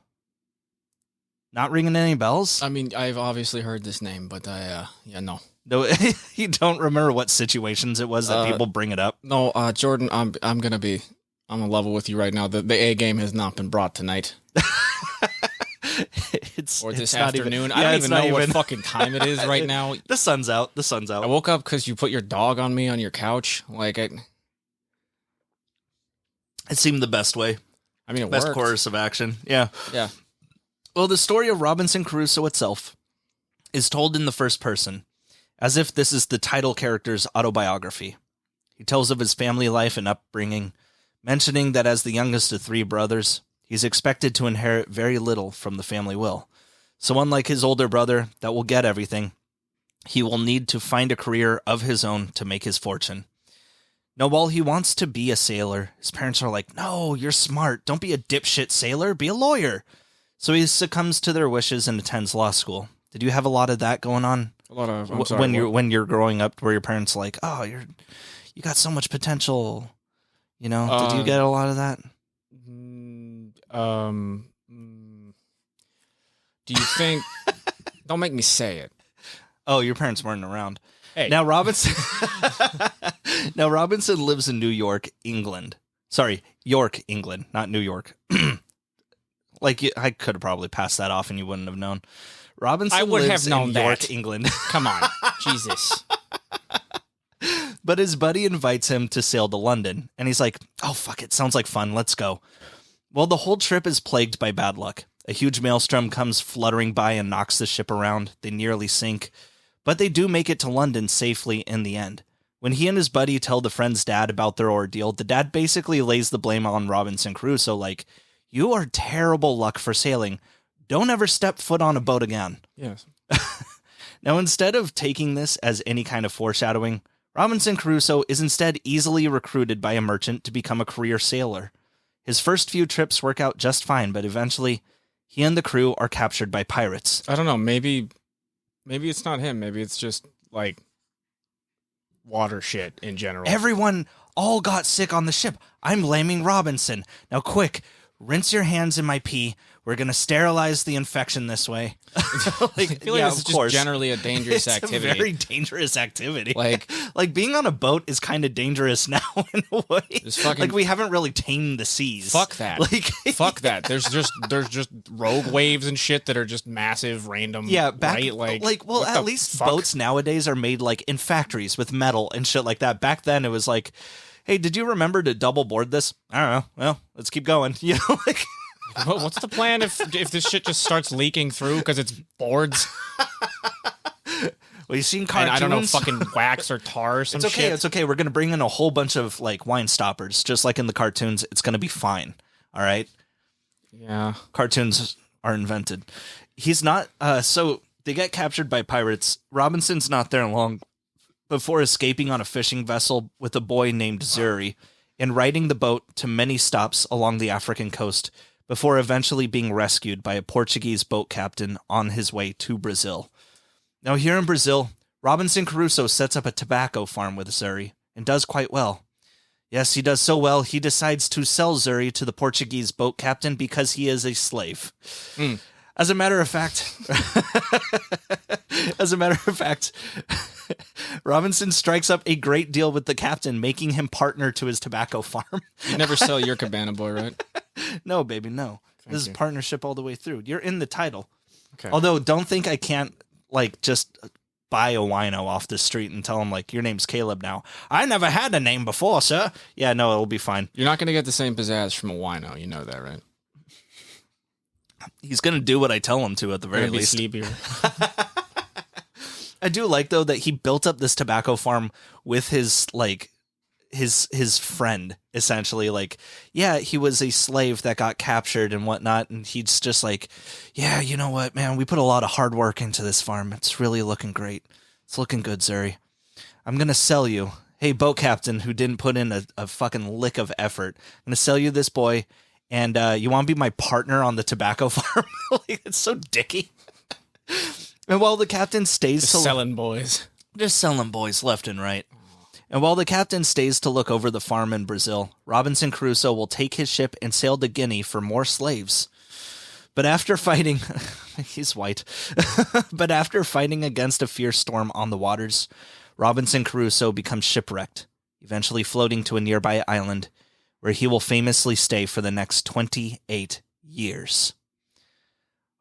Not ringing any bells? I mean, I've obviously heard this name, but no. No, you don't remember what situations it was that people bring it up? No, Jordan, I'm gonna be on a level with you right now. The A game has not been brought tonight. Or this afternoon. I don't even know what fucking time it is right now. The sun's out. I woke up because you put your dog on me on your couch. It seemed the best way. I mean, it best worked. course of action. Yeah. Yeah. Well, the story of Robinson Crusoe itself is told in the first person, as if this is the title character's autobiography. He tells of his family life and upbringing, mentioning that as the youngest of 3 brothers, he's expected to inherit very little from the family will. So unlike his older brother that will get everything, he will need to find a career of his own to make his fortune. Now, while he wants to be a sailor, his parents are like, no, you're smart. Don't be a dipshit sailor. Be a lawyer. So he succumbs to their wishes and attends law school. Did you have a lot of that going on? A lot of when you're growing up, where your parents are like, oh, you got so much potential. You know, did you get a lot of that? Do you think? Don't make me say it. Oh, your parents weren't around. Hey. Now Robinson lives in New York, England. Sorry, York, England, not New York. I could have probably passed that off and you wouldn't have known. Robinson lives in York, England. Come on, Jesus. But his buddy invites him to sail to London, and he's like, oh, fuck it, sounds like fun, let's go. Well, the whole trip is plagued by bad luck. A huge maelstrom comes fluttering by and knocks the ship around. They nearly sink, but they do make it to London safely in the end. When he and his buddy tell the friend's dad about their ordeal, the dad basically lays the blame on Robinson Crusoe, like, you are terrible luck for sailing. Don't ever step foot on a boat again. Yes. Now, instead of taking this as any kind of foreshadowing, Robinson Crusoe is instead easily recruited by a merchant to become a career sailor. His first few trips work out just fine, but eventually he and the crew are captured by pirates. I don't know, maybe it's not him. Maybe it's just, water shit in general. Everyone all got sick on the ship. I'm blaming Robinson. Now, quick, rinse your hands in my pee. We're going to sterilize the infection this way. I feel like this is just generally a dangerous activity. It's a very dangerous activity. Like being on a boat is kind of dangerous now in a way. We haven't really tamed the seas. Fuck that. Fuck that. There's just rogue waves and shit that are just massive, random. Yeah, at least boats nowadays are made in factories with metal and shit like that. Back then it was like, hey, did you remember to double board this? I don't know. Well, let's keep going. You know, what's the plan if this shit just starts leaking through because it's boards? Well, you've seen cartoons. And I don't know, fucking wax or tar or some shit. It's okay. We're going to bring in a whole bunch of wine stoppers, just like in the cartoons. It's going to be fine. All right? Yeah. Cartoons are invented. He's not, so they get captured by pirates. Robinson's not there long before escaping on a fishing vessel with a boy named Zuri and riding the boat to many stops along the African coast before eventually being rescued by a Portuguese boat captain on his way to Brazil. Now, here in Brazil, Robinson Crusoe sets up a tobacco farm with Zuri and does quite well. Yes, he does so well, he decides to sell Zuri to the Portuguese boat captain because he is a slave. As a matter of fact, Robinson strikes up a great deal with the captain, making him partner to his tobacco farm. You never sell your cabana boy, right? No, baby, no. This is partnership all the way through. You're in the title. Okay. Although, don't think I can't, just buy a wino off the street and tell him, your name's Caleb now. I never had a name before, sir. Yeah, no, it'll be fine. You're not going to get the same pizzazz from a wino. You know that, right? He's going to do what I tell him to at the very least. Sleepier. I do like, though, that he built up this tobacco farm with his, his friend, essentially. Like, yeah, he was a slave that got captured and whatnot, and he's just like, yeah, you know what, man, we put a lot of hard work into this farm. It's really looking great. It's looking good, Zuri. I'm going to sell you. Hey, boat captain who didn't put in a fucking lick of effort. I'm going to sell you this boy, and you want to be my partner on the tobacco farm? Like, it's so dicky. And while the captain stays Just selling boys. Just selling boys left and right. And while the captain stays to look over the farm in Brazil, Robinson Crusoe will take his ship and sail to Guinea for more slaves. But after fighting, he's white, but after fighting against a fierce storm on the waters, Robinson Crusoe becomes shipwrecked, eventually floating to a nearby island where he will famously stay for the next 28 years.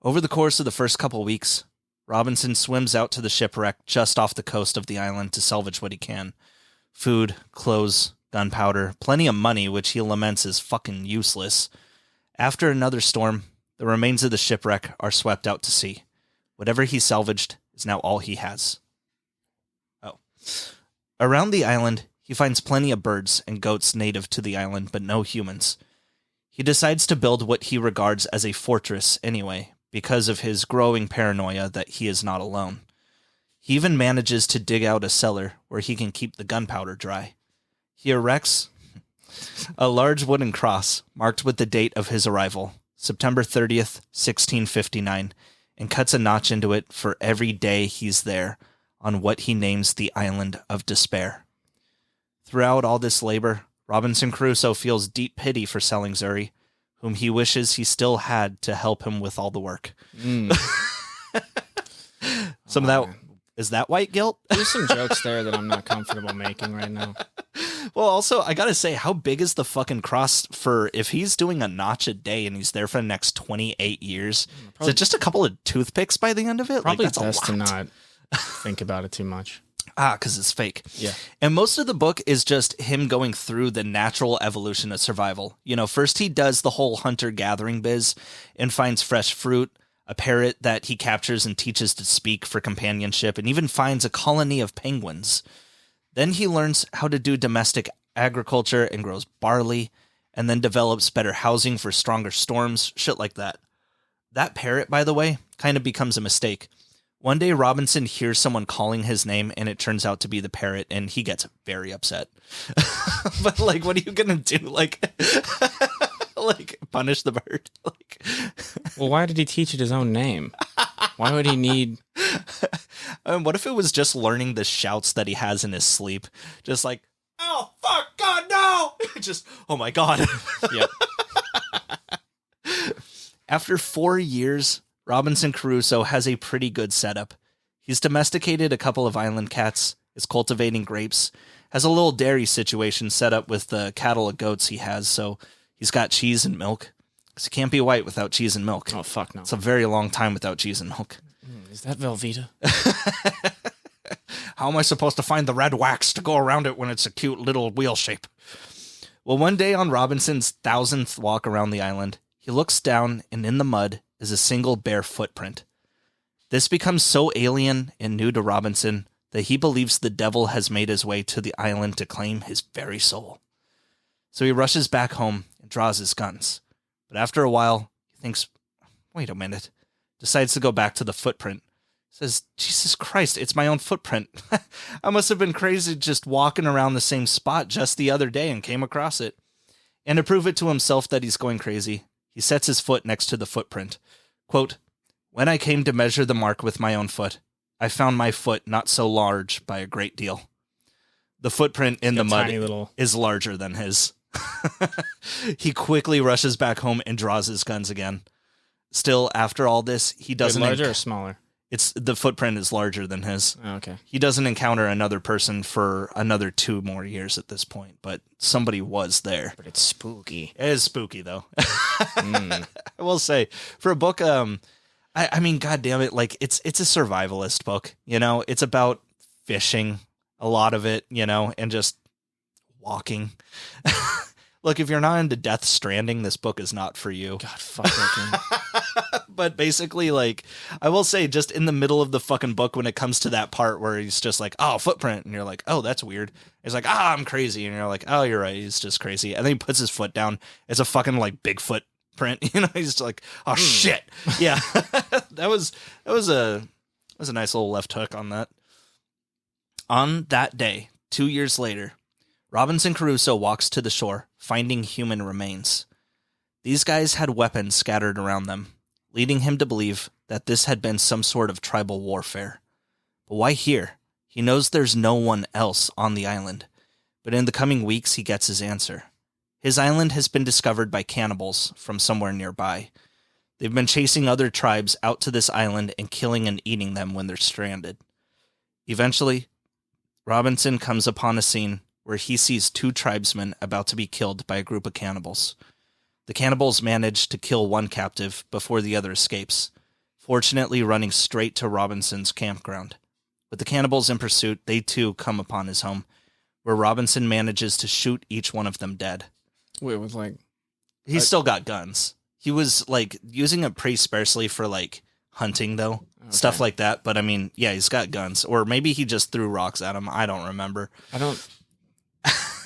Over the course of the first couple weeks, Robinson swims out to the shipwreck just off the coast of the island to salvage what he can. Food, clothes, gunpowder, plenty of money, which he laments is fucking useless. After another storm, the remains of the shipwreck are swept out to sea. Whatever he salvaged is now all he has. Around the island, he finds plenty of birds and goats native to the island, but no humans. He decides to build what he regards as a fortress anyway, because of his growing paranoia that he is not alone. He even manages to dig out a cellar where he can keep the gunpowder dry. He erects a large wooden cross marked with the date of his arrival, September 30th, 1659, and cuts a notch into it for every day he's there on what he names the Island of Despair. Throughout all this labor, Robinson Crusoe feels deep pity for selling Zuri, whom he wishes he still had to help him with all the work. Some of that, is that white guilt? There's some jokes there that I'm not comfortable making right now. Well, also, I gotta say, how big is the fucking cross for if he's doing a notch a day and he's there for the next 28 years? Is it just a couple of toothpicks by the end of it? Probably like, that's best a lot. to not think about it too much. Because it's fake. Yeah. And most of the book is just him going through the natural evolution of survival. You know, first he does the whole hunter-gathering biz and finds fresh fruit, a parrot that he captures and teaches to speak for companionship, and even finds a colony of penguins. Then he learns how to do domestic agriculture and grows barley, and then develops better housing for stronger storms, shit like that. That parrot, by the way, kind of becomes a mistake. One day, Robinson hears someone calling his name, and it turns out to be the parrot, and he gets very upset. But, like, what are you going to do? Like, like, punish the bird? Like, well, why did he teach it his own name? Why would he need... what if it was just learning the shouts that he has in his sleep? Just like, oh, fuck, God, no! Just, oh, my God. Yep. After 4 years... Robinson Crusoe has a pretty good setup. He's domesticated a couple of island cats, is cultivating grapes, has a little dairy situation set up with the cattle and goats he has, so he's got cheese and milk. Because he can't be white without cheese and milk. Oh, fuck no. It's a very long time without cheese and milk. Is that Velveeta? How am I supposed to find the red wax to go around it when it's a cute little wheel shape? Well, one day on Robinson's 1000th walk around the island, he looks down, and in the mud is a single bare footprint. This becomes so alien and new to Robinson that he believes the devil has made his way to the island to claim his very soul. So he rushes back home and draws his guns. But after a while, he thinks, wait a minute, decides to go back to the footprint. Says, Jesus Christ, it's my own footprint. I must have been crazy just walking around the same spot just the other day and came across it. And to prove it to himself that he's going crazy, he sets his foot next to the footprint. Quote, when I came to measure the mark with my own foot, I found my foot not so large by a great deal. The footprint in the mud is larger than his. He quickly rushes back home and draws his guns again. Still, after all this, he doesn't... larger or smaller? The footprint is larger than his. Oh, okay. He doesn't encounter another person for another 2 more years at this point, but somebody was there. But it's spooky. It is spooky, though. I will say, for a book, I mean, God damn it, like, it's a survivalist book, you know? It's about fishing, a lot of it, you know, and just walking. Look, if you're not into Death Stranding, this book is not for you. God, fuck that game. But basically, like, I will say, just in the middle of the fucking book, when it comes to that part where he's just like, oh, footprint, and you're like, oh, that's weird. He's like, I'm crazy, and you're like, oh, you're right, he's just crazy. And then he puts his foot down. It's a fucking, like, Bigfoot print. You know, he's just like, oh, shit. Yeah. that was a nice little left hook on that. On that day, 2 years later, Robinson Crusoe walks to the shore, finding human remains. These guys had weapons scattered around them, leading him to believe that this had been some sort of tribal warfare. But why here? He knows there's no one else on the island, but in the coming weeks he gets his answer. His island has been discovered by cannibals from somewhere nearby. They've been chasing other tribes out to this island and killing and eating them when they're stranded. Eventually, Robinson comes upon a scene where he sees 2 tribesmen about to be killed by a group of cannibals. The cannibals manage to kill one captive before the other escapes, fortunately running straight to Robinson's campground. With the cannibals in pursuit, they too come upon his home, where Robinson manages to shoot each one of them dead. Wait, with like... He's still got guns. He was, like, using it pretty sparsely for, like, hunting, though. Okay. Stuff like that. But, I mean, yeah, he's got guns. Or maybe he just threw rocks at him. I don't remember.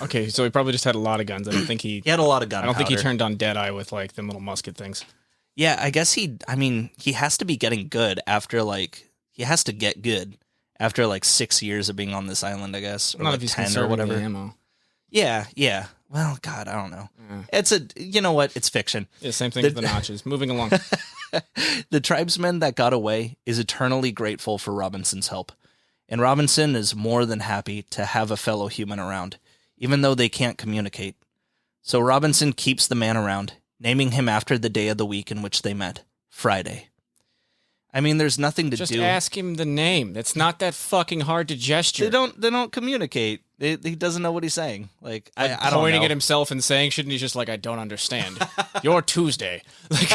Okay, so he probably just had a lot of guns. I don't think he had a lot of gunpowder. I don't think he turned on Deadeye with, like, them little musket things. Yeah, I guess he has to be getting good after, like... He has to get good after, like, 6 years of being on this island, I guess. Or, not like, if he's 10 or whatever. Ammo. Yeah. Well, God, I don't know. It's you know what? It's fiction. Yeah, same thing with the notches. Moving along. The tribesman that got away is eternally grateful for Robinson's help. And Robinson is more than happy to have a fellow human around, even though they can't communicate. So Robinson keeps the man around, naming him after the day of the week in which they met, Friday. I mean, there's nothing to do. Just ask him the name. It's not that fucking hard to gesture. They don't communicate. He doesn't know what he's saying. Like I don't know. Pointing at himself and saying, shouldn't he just like, I don't understand. You're Tuesday. Like,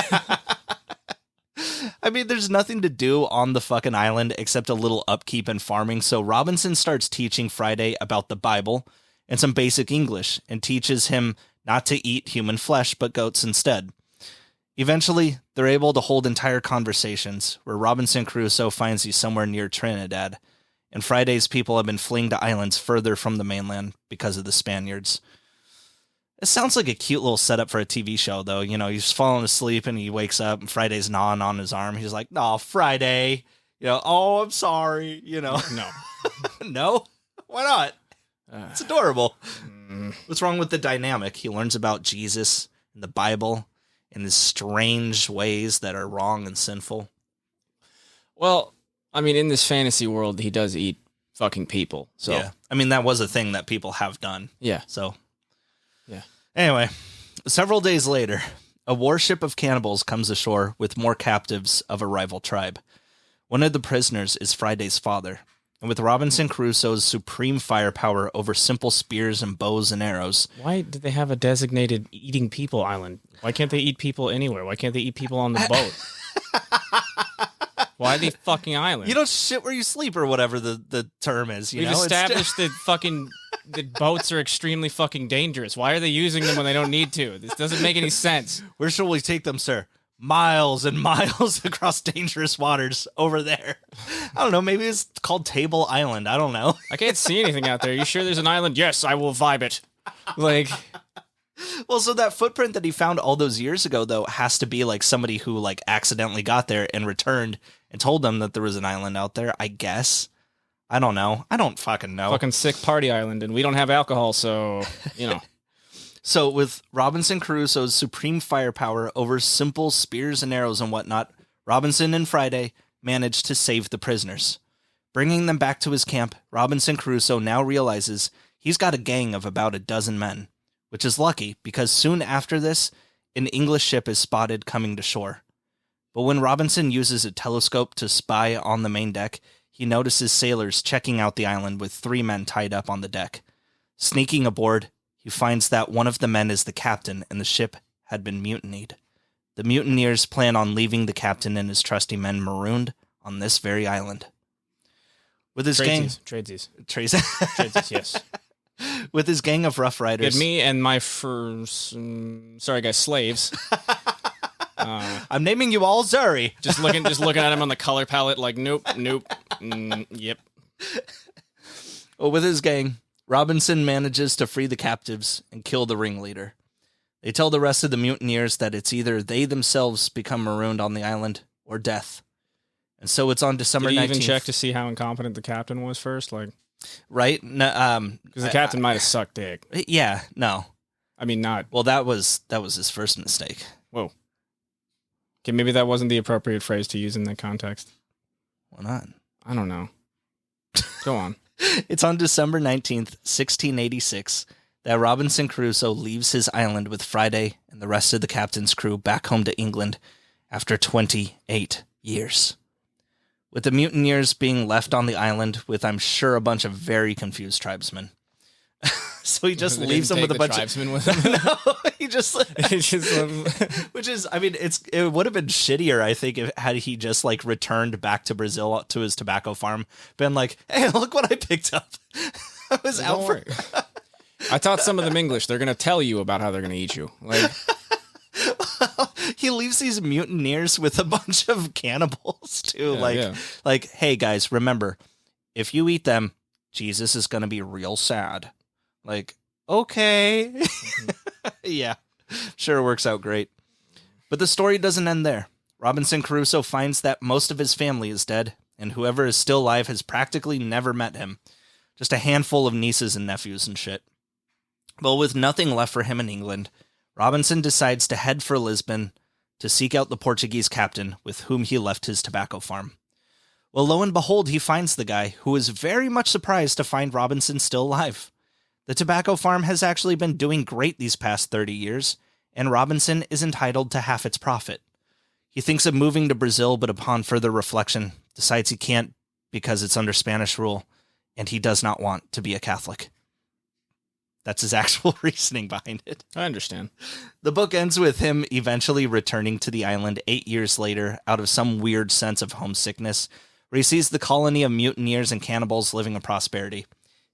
I mean, there's nothing to do on the fucking island except a little upkeep and farming. So Robinson starts teaching Friday about the Bible and some basic English and teaches him not to eat human flesh, but goats instead. Eventually, they're able to hold entire conversations where Robinson Crusoe finds he's somewhere near Trinidad, and Friday's people have been fleeing to islands further from the mainland because of the Spaniards. It sounds like a cute little setup for a TV show, though. You know, he's falling asleep and he wakes up and Friday's gnawing on his arm. He's like, "No, Friday." You know, "Oh, I'm sorry." You know, no, no, why not? It's adorable. What's wrong with the dynamic? He learns about Jesus and the Bible in his strange ways that are wrong and sinful. Well, I mean, in this fantasy world, he does eat fucking people. So yeah, I mean, that was a thing that people have done. Yeah. So, yeah. Anyway, several days later, a warship of cannibals comes ashore with more captives of a rival tribe. One of the prisoners is Friday's father, and with Robinson Crusoe's supreme firepower over simple spears and bows and arrows... Why do they have a designated eating people island? Why can't they eat people anywhere? Why can't they eat people on the boat? Why the fucking island? You don't shit where you sleep or whatever the term is. We've established that fucking the boats are extremely fucking dangerous. Why are they using them when they don't need to? This doesn't make any sense. Where shall we take them, sir? Miles and miles across dangerous waters over there. I don't know. Maybe it's called Table Island. I don't know. I can't see anything out there. You sure there's an island? Yes, I will vibe it. Like... Well, so that footprint that he found all those years ago, though, has to be like somebody who like accidentally got there and returned and told them that there was an island out there, I guess. I don't know. I don't fucking know. Fucking sick party island, and we don't have alcohol, so, you know. So with Robinson Crusoe's supreme firepower over simple spears and arrows and whatnot, Robinson and Friday managed to save the prisoners. Bringing them back to his camp, Robinson Crusoe now realizes he's got a gang of about a dozen men. Which is lucky, because soon after this, an English ship is spotted coming to shore. But when Robinson uses a telescope to spy on the main deck, he notices sailors checking out the island with 3 men tied up on the deck. Sneaking aboard, he finds that one of the men is the captain and the ship had been mutinied. The mutineers plan on leaving the captain and his trusty men marooned on this very island. With his gang... Tradesies, Tradesies, yes. with his gang of Rough Riders. Get me and my slaves. I'm naming you all Zuri. Just looking at him on the color palette, like nope, yep. Well, with his gang, Robinson manages to free the captives and kill the ringleader. They tell the rest of the mutineers that it's either they themselves become marooned on the island or death. And so it's on December 19th. Did you even check to see how incompetent the captain was first? Like, right? No, because the captain might have sucked dick. Yeah, no. I mean, not. Well, that was his first mistake. Whoa. Okay, maybe that wasn't the appropriate phrase to use in that context. Why not? I don't know. Go on. It's on December 19th, 1686, that Robinson Crusoe leaves his island with Friday and the rest of the captain's crew back home to England after 28 years. With the mutineers being left on the island with, I'm sure, a bunch of very confused tribesmen. So he just leaves them with a bunch of tribesmen with him. No, he just which is, I mean, it would have been shittier, I think, had he just like returned back to Brazil to his tobacco farm, been like, "Hey, look what I picked up." I was out for. I taught some of them English. They're gonna tell you about how they're gonna eat you. Like, he leaves these mutineers with a bunch of cannibals too. Like, hey guys, remember, if you eat them, Jesus is gonna be real sad. Like, okay. Yeah, sure works out great. But the story doesn't end there. Robinson Crusoe finds that most of his family is dead, and whoever is still alive has practically never met him. Just a handful of nieces and nephews and shit. But with nothing left for him in England, Robinson decides to head for Lisbon to seek out the Portuguese captain with whom he left his tobacco farm. Well, lo and behold, he finds the guy, who is very much surprised to find Robinson still alive. The tobacco farm has actually been doing great these past 30 years, and Robinson is entitled to half its profit. He thinks of moving to Brazil, but upon further reflection, decides he can't because it's under Spanish rule, and he does not want to be a Catholic. That's his actual reasoning behind it. I understand. The book ends with him eventually returning to the island 8 years later out of some weird sense of homesickness, where he sees the colony of mutineers and cannibals living in prosperity.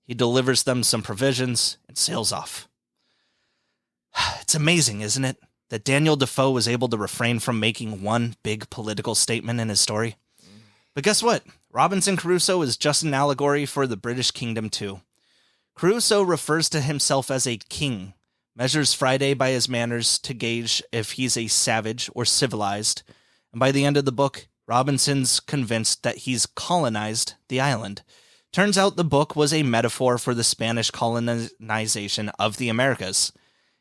He delivers them some provisions and sails off. It's amazing, isn't it, that Daniel Defoe was able to refrain from making one big political statement in his story? But guess what? Robinson Crusoe is just an allegory for the British kingdom too. Crusoe refers to himself as a king, measures Friday by his manners to gauge if he's a savage or civilized, and by the end of the book, Robinson's convinced that he's colonized the island. Turns out the book was a metaphor for the Spanish colonization of the Americas.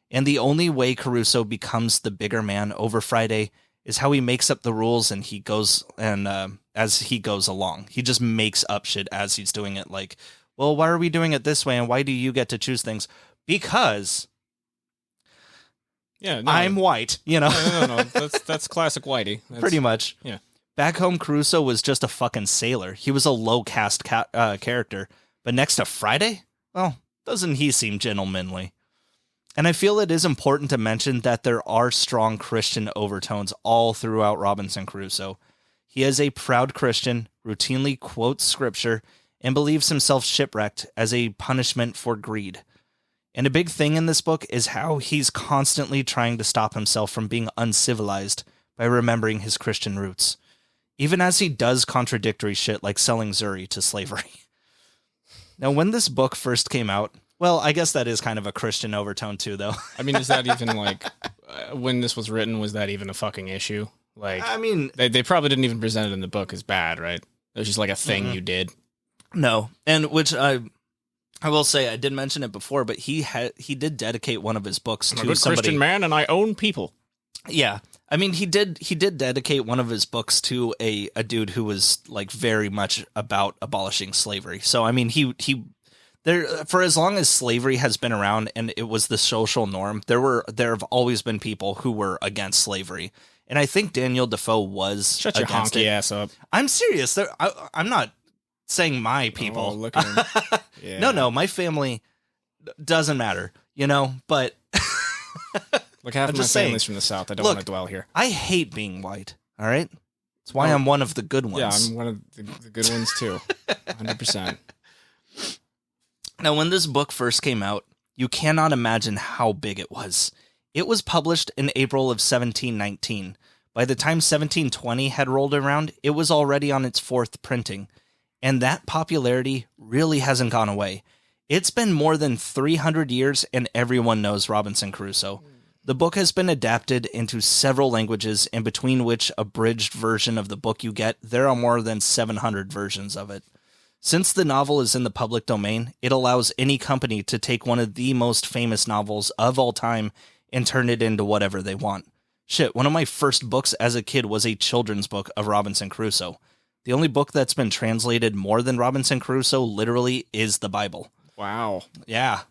And the only way Crusoe becomes the bigger man over Friday is how he makes up the rules and he goes as he goes along. He just makes up shit as he's doing it. Like, well, why are we doing it this way? And why do you get to choose things? Because I'm white, you know? No. That's classic whitey. Pretty much. Yeah. Back home, Crusoe was just a fucking sailor. He was a low-caste character. But next to Friday? Well, doesn't he seem gentlemanly? And I feel it is important to mention that there are strong Christian overtones all throughout Robinson Crusoe. He is a proud Christian, routinely quotes scripture, and believes himself shipwrecked as a punishment for greed. And a big thing in this book is how he's constantly trying to stop himself from being uncivilized by remembering his Christian roots. Even as he does contradictory shit like selling Zuri to slavery. Now, when this book first came out, well, I guess that is kind of a Christian overtone too, though. I mean, is that even like, when this was written, was that even a fucking issue? Like, I mean, they probably didn't even present it in the book as bad, right? It was just like a thing you did. No, and which I will say, I did mention it before, but he did dedicate one of his books to a somebody. Christian man, and I own people. Yeah. I mean, he did dedicate one of his books to a dude who was like very much about abolishing slavery. So, I mean, he there for as long as slavery has been around and it was the social norm, there have always been people who were against slavery. And I think Daniel Defoe was Shut your honky ass up. I'm serious. I'm not saying my people. Oh, look at him. Yeah. No, my family doesn't matter, you know, but Look, half of my family's from the South. I don't want to dwell here. I hate being white, all right? That's why I'm one of the good ones. Yeah, I'm one of the good ones, too. 100%. Now, when this book first came out, you cannot imagine how big it was. It was published in April of 1719. By the time 1720 had rolled around, it was already on its 4th printing. And that popularity really hasn't gone away. It's been more than 300 years, and everyone knows Robinson Crusoe. The book has been adapted into several languages, and between which abridged version of the book you get, there are more than 700 versions of it. Since the novel is in the public domain, it allows any company to take one of the most famous novels of all time and turn it into whatever they want. Shit, one of my first books as a kid was a children's book of Robinson Crusoe. The only book that's been translated more than Robinson Crusoe literally is the Bible. Wow. Yeah.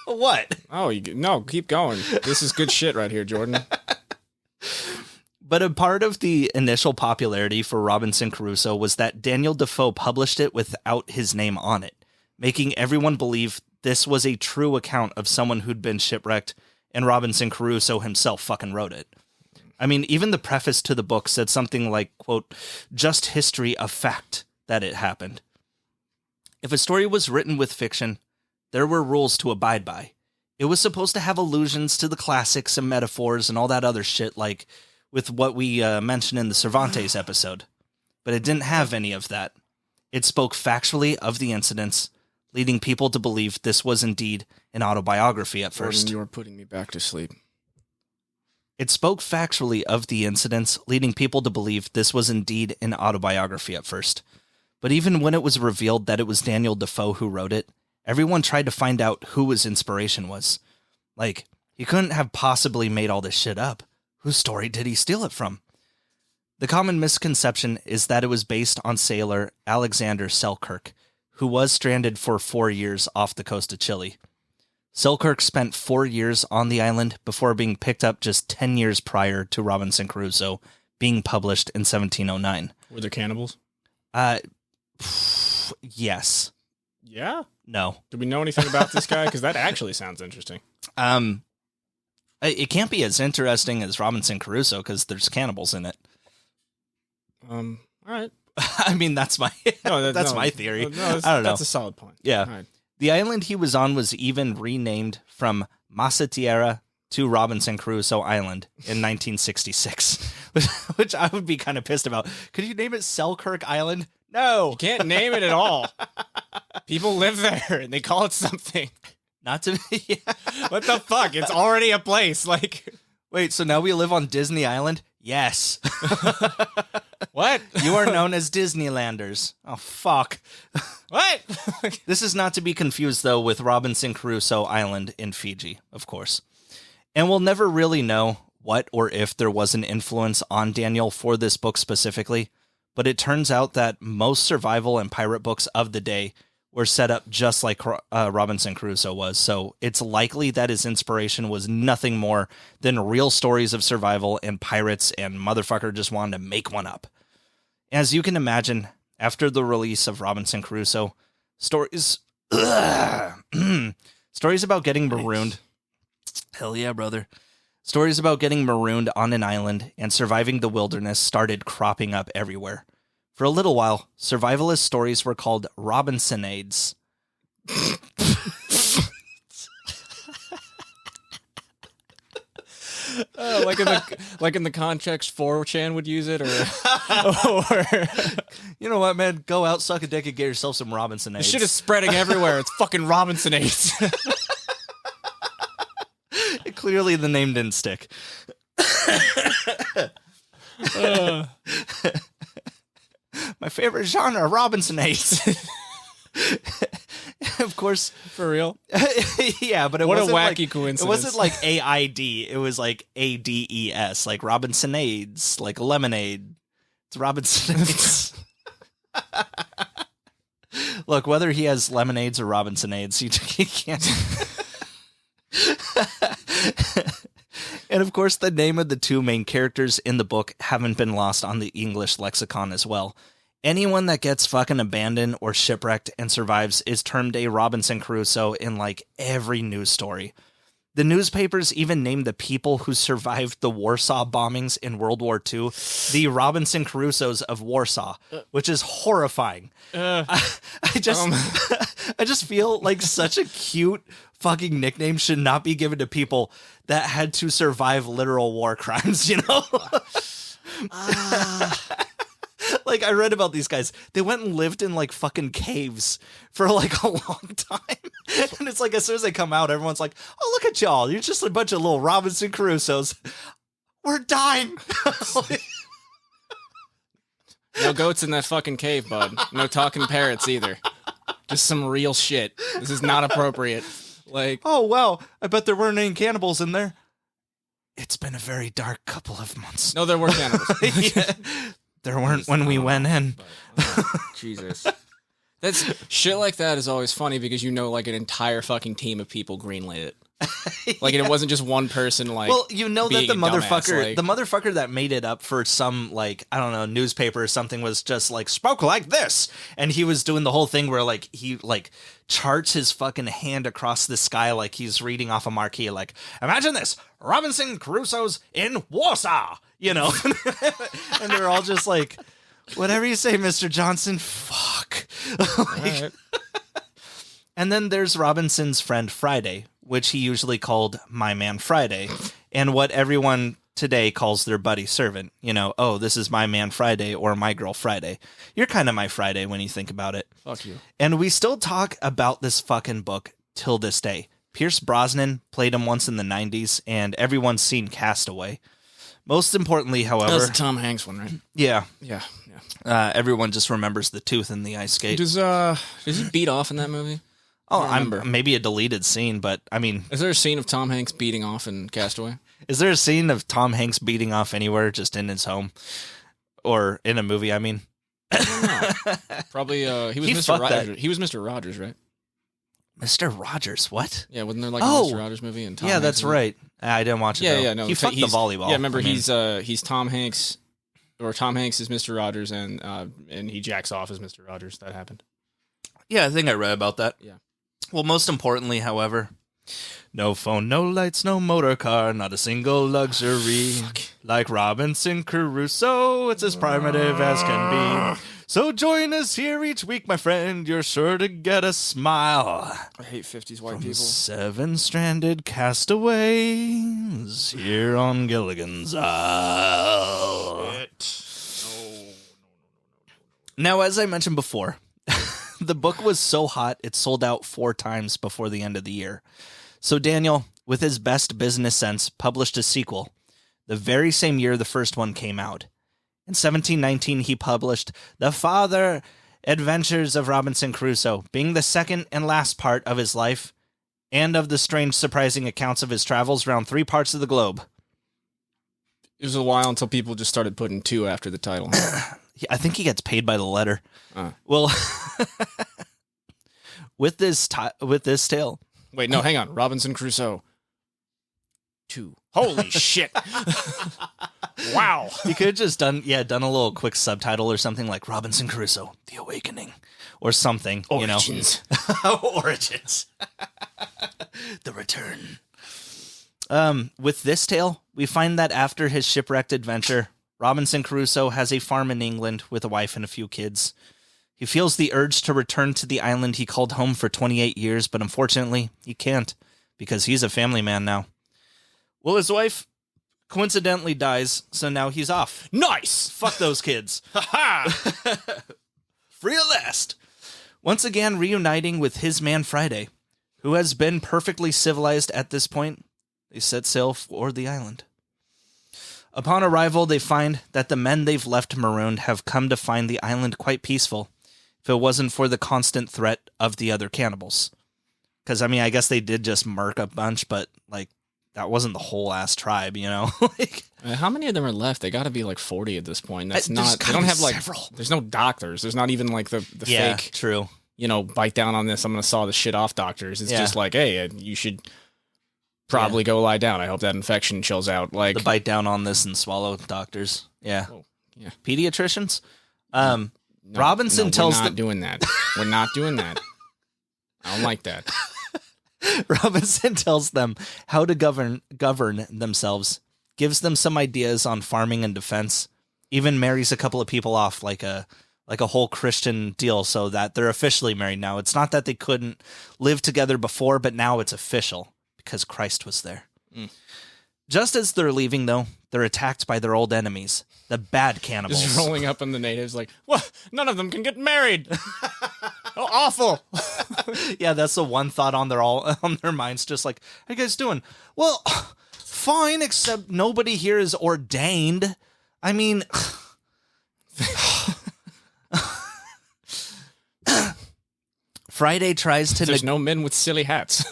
What? Oh, no, keep going. This is good shit right here, Jordan. But a part of the initial popularity for Robinson Crusoe was that Daniel Defoe published it without his name on it, making everyone believe this was a true account of someone who'd been shipwrecked, and Robinson Crusoe himself fucking wrote it. I mean, even the preface to the book said something like, quote, just history of fact that it happened. If a story was written with fiction, there were rules to abide by. It was supposed to have allusions to the classics and metaphors and all that other shit, like with what we mentioned in the Cervantes episode. But it didn't have any of that. It spoke factually of the incidents, leading people to believe this was indeed an autobiography at first. Jordan, you are putting me back to sleep. It spoke factually of the incidents, leading people to believe this was indeed an autobiography at first. But even when it was revealed that it was Daniel Defoe who wrote it, everyone tried to find out who his inspiration was. Like, he couldn't have possibly made all this shit up. Whose story did he steal it from? The common misconception is that it was based on sailor Alexander Selkirk, who was stranded for 4 years off the coast of Chile. Selkirk spent 4 years on the island before being picked up just 10 years prior to Robinson Crusoe being published in 1709. Were there cannibals? Yes. Yeah? No. Do we know anything about this guy? Because that actually sounds interesting. It can't be as interesting as Robinson Crusoe because there's cannibals in it. All right. I mean, that's my my theory. No, I don't know. That's a solid point. Yeah. All right. The island he was on was even renamed from Massa Tierra to Robinson Crusoe Island in 1966, which I would be kind of pissed about. Could you name it Selkirk Island? No. You can't name it at all. People live there and they call it something. Not to yeah. What the fuck? It's already a place. Like, wait, so now we live on Disney Island? Yes. What? You are known as Disneylanders. Oh, fuck. What? This is not to be confused, though, with Robinson Crusoe Island in Fiji, of course. And we'll never really know what or if there was an influence on Daniel for this book specifically, but it turns out that most survival and pirate books of the day were set up just like Robinson Crusoe was, so it's likely that his inspiration was nothing more than real stories of survival and pirates, and motherfucker just wanted to make one up. As you can imagine, after the release of Robinson Crusoe, stories about getting marooned. Hell yeah, brother. Stories about getting marooned on an island and surviving the wilderness started cropping up everywhere. For a little while, survivalist stories were called Robinsonades. Like in the context 4chan would use it, or you know what, man? Go out, suck a dick, and get yourself some Robinsonades. This shit is spreading everywhere. It's fucking Robinsonades. Clearly, the name didn't stick. My favorite genre, Robinsonades. Of course, for real. Yeah, but it what wasn't a wacky coincidence. It wasn't like AID. It was like ADES, like Robinsonades, like lemonade. It's Robinsonades. Look, whether he has lemonades or Robinsonades, you can't. And of course, the name of the two main characters in the book haven't been lost on the English lexicon as well. Anyone that gets fucking abandoned or shipwrecked and survives is termed a Robinson Crusoe in like every news story. The newspapers even named the people who survived the Warsaw bombings in World War II the Robinson Crusoes of Warsaw, which is horrifying. I just feel like such a cute fucking nickname should not be given to people that had to survive literal war crimes, you know? Like, I read about these guys. They went and lived in, like, fucking caves for, like, a long time. And it's like, as soon as they come out, everyone's like, oh, look at y'all. You're just a bunch of little Robinson Crusoes. We're dying. No goats in that fucking cave, bud. No talking parrots either. Just some real shit. This is not appropriate. Like, oh, wow. I bet there weren't any cannibals in there. It's been a very dark couple of months. No, there were cannibals. Yeah. There weren't when we went in. Jesus. That's shit like that is always funny because you know, like, an entire fucking team of people greenlit it. Like, and it wasn't just one person, like, well, you know that the dumbass, the motherfucker that made it up for some, like, I don't know, newspaper or something was just like, spoke like this. And he was doing the whole thing where, like, he, like, charts his fucking hand across the sky like he's reading off a marquee, like, imagine this, Robinson Crusoe's in Warsaw, you know? And they're all just like, whatever you say, Mr. Johnson, fuck. Like, right. And then there's Robinson's friend Friday, which he usually called My Man Friday, and what everyone today calls their buddy servant. You know, oh, this is My Man Friday or My Girl Friday. You're kind of my Friday when you think about it. Fuck you. And we still talk about this fucking book till this day. Pierce Brosnan played him once in the 90s, and everyone's seen Castaway. Most importantly, however... That was the Tom Hanks one, right? Yeah. Yeah. Everyone just remembers the tooth in the ice skate. Does he beat off in that movie? Oh, maybe a deleted scene, but I mean... Is there a scene of Tom Hanks beating off in Castaway? Is there a scene of Tom Hanks beating off anywhere, just in his home? Or in a movie, I mean? I don't know. Probably, he was Mr. Rogers. He was Mr. Rogers, right? Mr. Rogers, what? Yeah, wasn't there like a Mr. Rogers movie? And Tom yeah, Hanks that's right. I didn't watch it, though. Yeah, no. He fucked the volleyball. Yeah, remember, he's Tom Hanks, or Tom Hanks is Mr. Rogers, and he jacks off as Mr. Rogers. That happened. Yeah, I think I read about that. Yeah. Well, most importantly, however, no phone, no lights, no motor car, not a single luxury. Like Robinson Crusoe, it's as primitive as can be. So join us here each week, my friend. You're sure to get a smile. I hate 50s white From people. 7 stranded castaways here on Gilligan's Isle. Now, as I mentioned before, the book was so hot, it sold out 4 times before the end of the year. So Daniel, with his best business sense, published a sequel the very same year the first one came out. In 1719, he published The Farther Adventures of Robinson Crusoe, being the second and last part of his life and of the strange, surprising accounts of his travels around 3 parts of the globe. It was a while until people just started putting 2 after the title. I think he gets paid by the letter. Well, with this tale. Wait, no, hang on. Robinson Crusoe 2. Holy shit. Wow. You could have just done a little quick subtitle or something like Robinson Crusoe, The Awakening, or something. Origins. Origins. The Return. With this tale, we find that after his shipwrecked adventure, Robinson Crusoe has a farm in England with a wife and a few kids. He feels the urge to return to the island he called home for 28 years, but unfortunately, he can't, because he's a family man now. Well, his wife coincidentally dies, so now he's off. Nice! Fuck those kids. Ha-ha! Free at last. Once again, reuniting with his man Friday, who has been perfectly civilized at this point, they set sail for the island. Upon arrival, they find that the men they've left marooned have come to find the island quite peaceful, if it wasn't for the constant threat of the other cannibals. Because, I mean, I guess they did just murk a bunch, but, like, that wasn't the whole ass tribe, you know? How many of them are left? They got to be like 40 at this point. That's not. They don't have like several. There's no doctors. There's not even like the fake. True. You know, bite down on this. I'm going to saw the shit off doctors. It's just like, hey, you should probably go lie down. I hope that infection chills out. Like the bite down on this and swallow doctors. Yeah. Oh, yeah. Pediatricians. No, Robinson tells we're not doing that. We're not doing that. I don't like that. Robinson tells them how to govern themselves, gives them some ideas on farming and defense, even marries a couple of people off like a whole Christian deal so that they're officially married now. It's not that they couldn't live together before, but now it's official because Christ was there. Just as they're leaving, though, they're attacked by their old enemies, the bad cannibals. Just rolling up on the natives like, what? None of them can get married. Oh, awful. Yeah, that's the one thought on their minds, just like, how you guys doing? Well, fine, except nobody here is ordained. I mean... Friday tries to... There's no men with silly hats.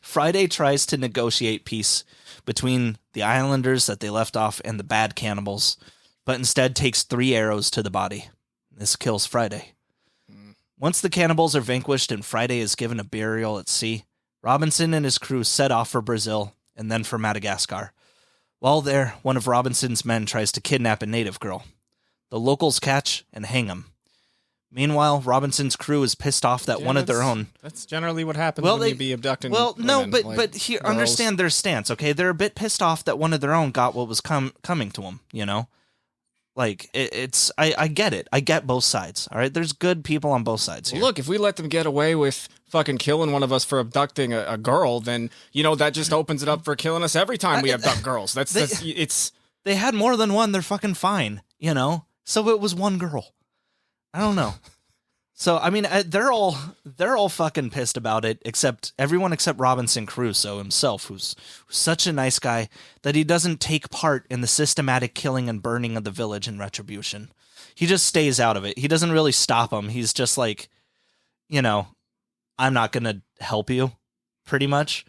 Friday tries to negotiate peace between the islanders that they left off and the bad cannibals, but instead takes 3 arrows to the body. This kills Friday. Once the cannibals are vanquished and Friday is given a burial at sea, Robinson and his crew set off for Brazil and then for Madagascar. While there, one of Robinson's men tries to kidnap a native girl. The locals catch and hang him. Meanwhile, Robinson's crew is pissed off that one of their own... That's generally what happens when you be abducting Well, no, women, but here, girls. understand their stance, okay? They're a bit pissed off that one of their own got what was coming to them, you know? Like, I get it. I get both sides, all right? There's good people on both sides here. Well, look, if we let them get away with fucking killing one of us for abducting a girl, then, that just opens it up for killing us every time we abduct girls. They had more than one, they're fucking fine, you know? So it was one girl. I don't know. So, I mean, they're all fucking pissed about it, everyone except Robinson Crusoe himself, who's such a nice guy that he doesn't take part in the systematic killing and burning of the village in retribution. He just stays out of it. He doesn't really stop them. He's just like, I'm not going to help you, pretty much.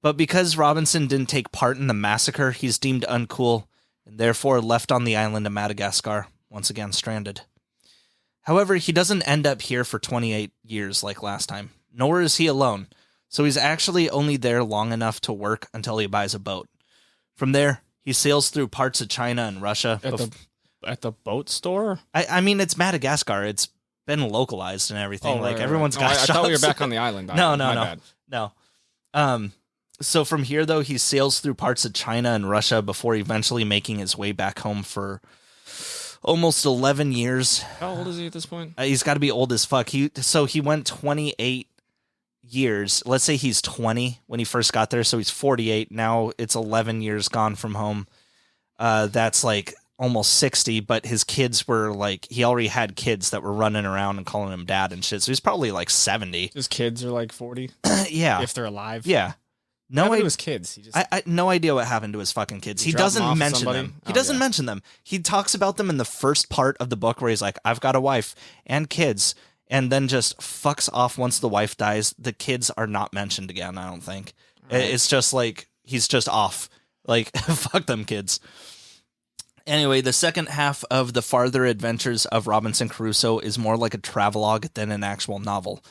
But because Robinson didn't take part in the massacre, he's deemed uncool and therefore left on the island of Madagascar, once again stranded. However, he doesn't end up here for 28 years like last time, nor is he alone, so he's actually only there long enough to work until he buys a boat. From there, he sails through parts of China and Russia. At the boat store? I mean, it's Madagascar. It's been localized and everything. Everyone's got shops. I thought we were back on the island. No. So from here, though, he sails through parts of China and Russia before eventually making his way back home for... almost 11 years. How old is he at this point? He's got to be old as fuck. He went 28 years. Let's say he's 20 when he first got there, so he's 48. Now it's 11 years gone from home. That's like almost 60, but his kids were like, he already had kids that were running around and calling him dad and shit, so he's probably like 70. His kids are like 40? Yeah. If they're alive? Yeah. No idea. His kids. I no idea what happened to his fucking kids. He doesn't mention them. He doesn't mention them. He talks about them in the first part of the book where he's like, I've got a wife and kids, and then just fucks off once the wife dies. The kids are not mentioned again, I don't think. Right. It's just like, he's just off. Like, fuck them kids. Anyway, the second half of the farther adventures of Robinson Crusoe is more like a travelogue than an actual novel.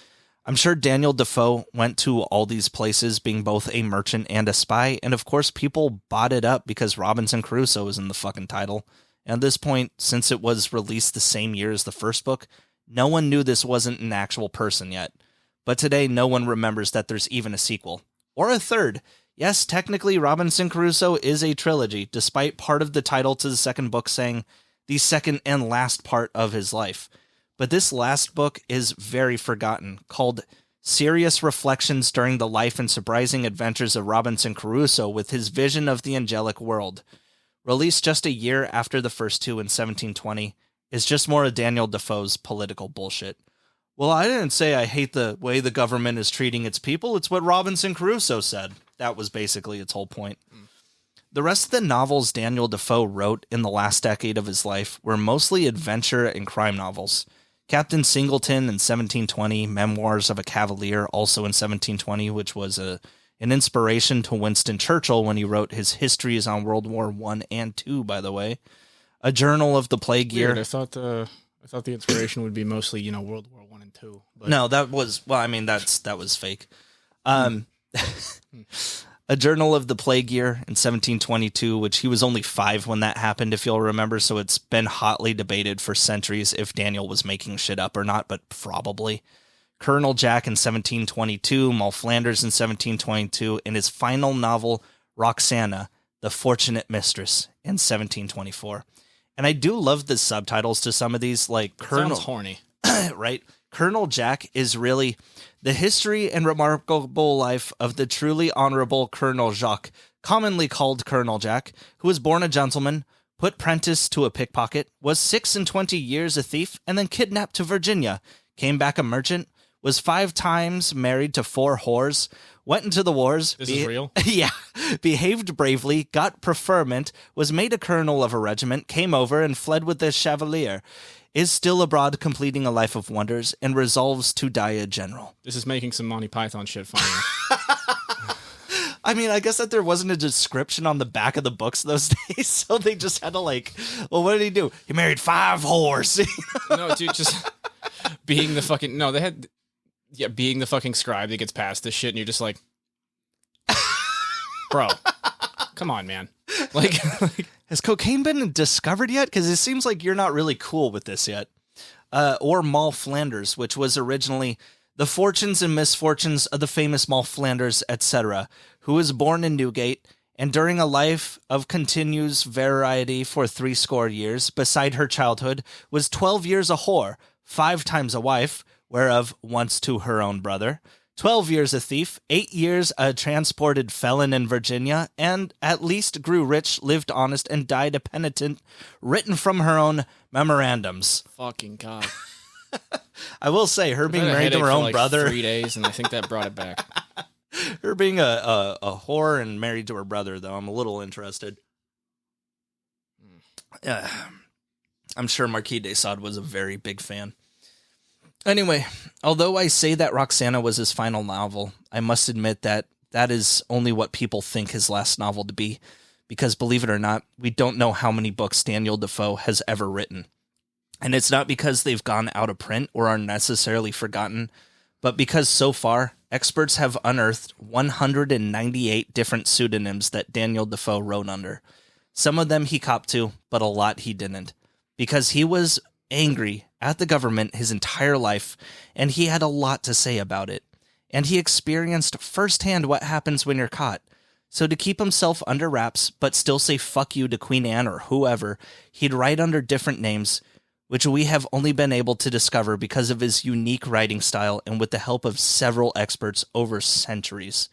I'm sure Daniel Defoe went to all these places being both a merchant and a spy, and of course people bought it up because Robinson Crusoe is in the fucking title. And at this point, since it was released the same year as the first book, no one knew this wasn't an actual person yet. But today, no one remembers that there's even a sequel. Or a third. Yes, technically Robinson Crusoe is a trilogy, despite part of the title to the second book saying the second and last part of his life. But this last book is very forgotten, called Serious Reflections During the Life and Surprising Adventures of Robinson Crusoe with His Vision of the Angelic World. Released just a year after the first two in 1720, is just more of Daniel Defoe's political bullshit. Well, I didn't say I hate the way the government is treating its people, it's what Robinson Crusoe said. That was basically its whole point. The rest of the novels Daniel Defoe wrote in the last decade of his life were mostly adventure and crime novels. Captain Singleton in 1720, Memoirs of a Cavalier, also in 1720, which was an inspiration to Winston Churchill when he wrote his histories on World War I and II, by the way. A Journal of the Plague Year. I thought the inspiration would be mostly, World War I and II. But... No, that was, that was fake. A Journal of the Plague Year in 1722, which he was only 5 when that happened, if you'll remember, so it's been hotly debated for centuries if Daniel was making shit up or not, but probably. Colonel Jack in 1722, Moll Flanders in 1722, and his final novel, Roxana, The Fortunate Mistress, in 1724. And I do love the subtitles to some of these, like Colonel... Sounds horny. Right? Colonel Jack is really the history and remarkable life of the truly honorable Colonel Jacques, commonly called Colonel Jack, who was born a gentleman, put prentice to a pickpocket, was 26 years a thief, and then kidnapped to Virginia, came back a merchant, was 5 times married to 4 whores, went into the wars. This is real? Yeah. Behaved bravely, got preferment, was made a colonel of a regiment, came over and fled with the Chevalier, is still abroad completing a life of wonders, and resolves to die a general. This is making some Monty Python shit funny. I mean, I guess that there wasn't a description on the back of the books those days, so they just had to well, what did he do? He married 5 whores. No, dude, just being the fucking... No, they had... Yeah, being the fucking scribe that gets past this shit, and you're just like... Bro, come on, man. Like... Has cocaine been discovered yet? Because it seems like you're not really cool with this yet. Or Moll Flanders, which was originally the fortunes and misfortunes of the famous Moll Flanders, etc., who was born in Newgate, and during a life of continuous variety for 70 years, beside her childhood, was 12 years a whore, 5 times a wife, whereof once to her own brother, 12 years a thief, 8 years a transported felon in Virginia, and at least grew rich, lived honest, and died a penitent, written from her own memorandums. Fucking God. I will say, her being married to her own brother... 3 days, and I think that brought it back. Her being a whore and married to her brother, though, I'm a little interested. I'm sure Marquis de Sade was a very big fan. Anyway, although I say that Roxana was his final novel, I must admit that that is only what people think his last novel to be, because believe it or not, we don't know how many books Daniel Defoe has ever written. And it's not because they've gone out of print or are necessarily forgotten, but because so far, experts have unearthed 198 different pseudonyms that Daniel Defoe wrote under. Some of them he copped to, but a lot he didn't, because he was angry at the government his entire life, and he had a lot to say about it. And he experienced firsthand what happens when you're caught. So to keep himself under wraps, but still say fuck you to Queen Anne or whoever, he'd write under different names, which we have only been able to discover because of his unique writing style and with the help of several experts over centuries.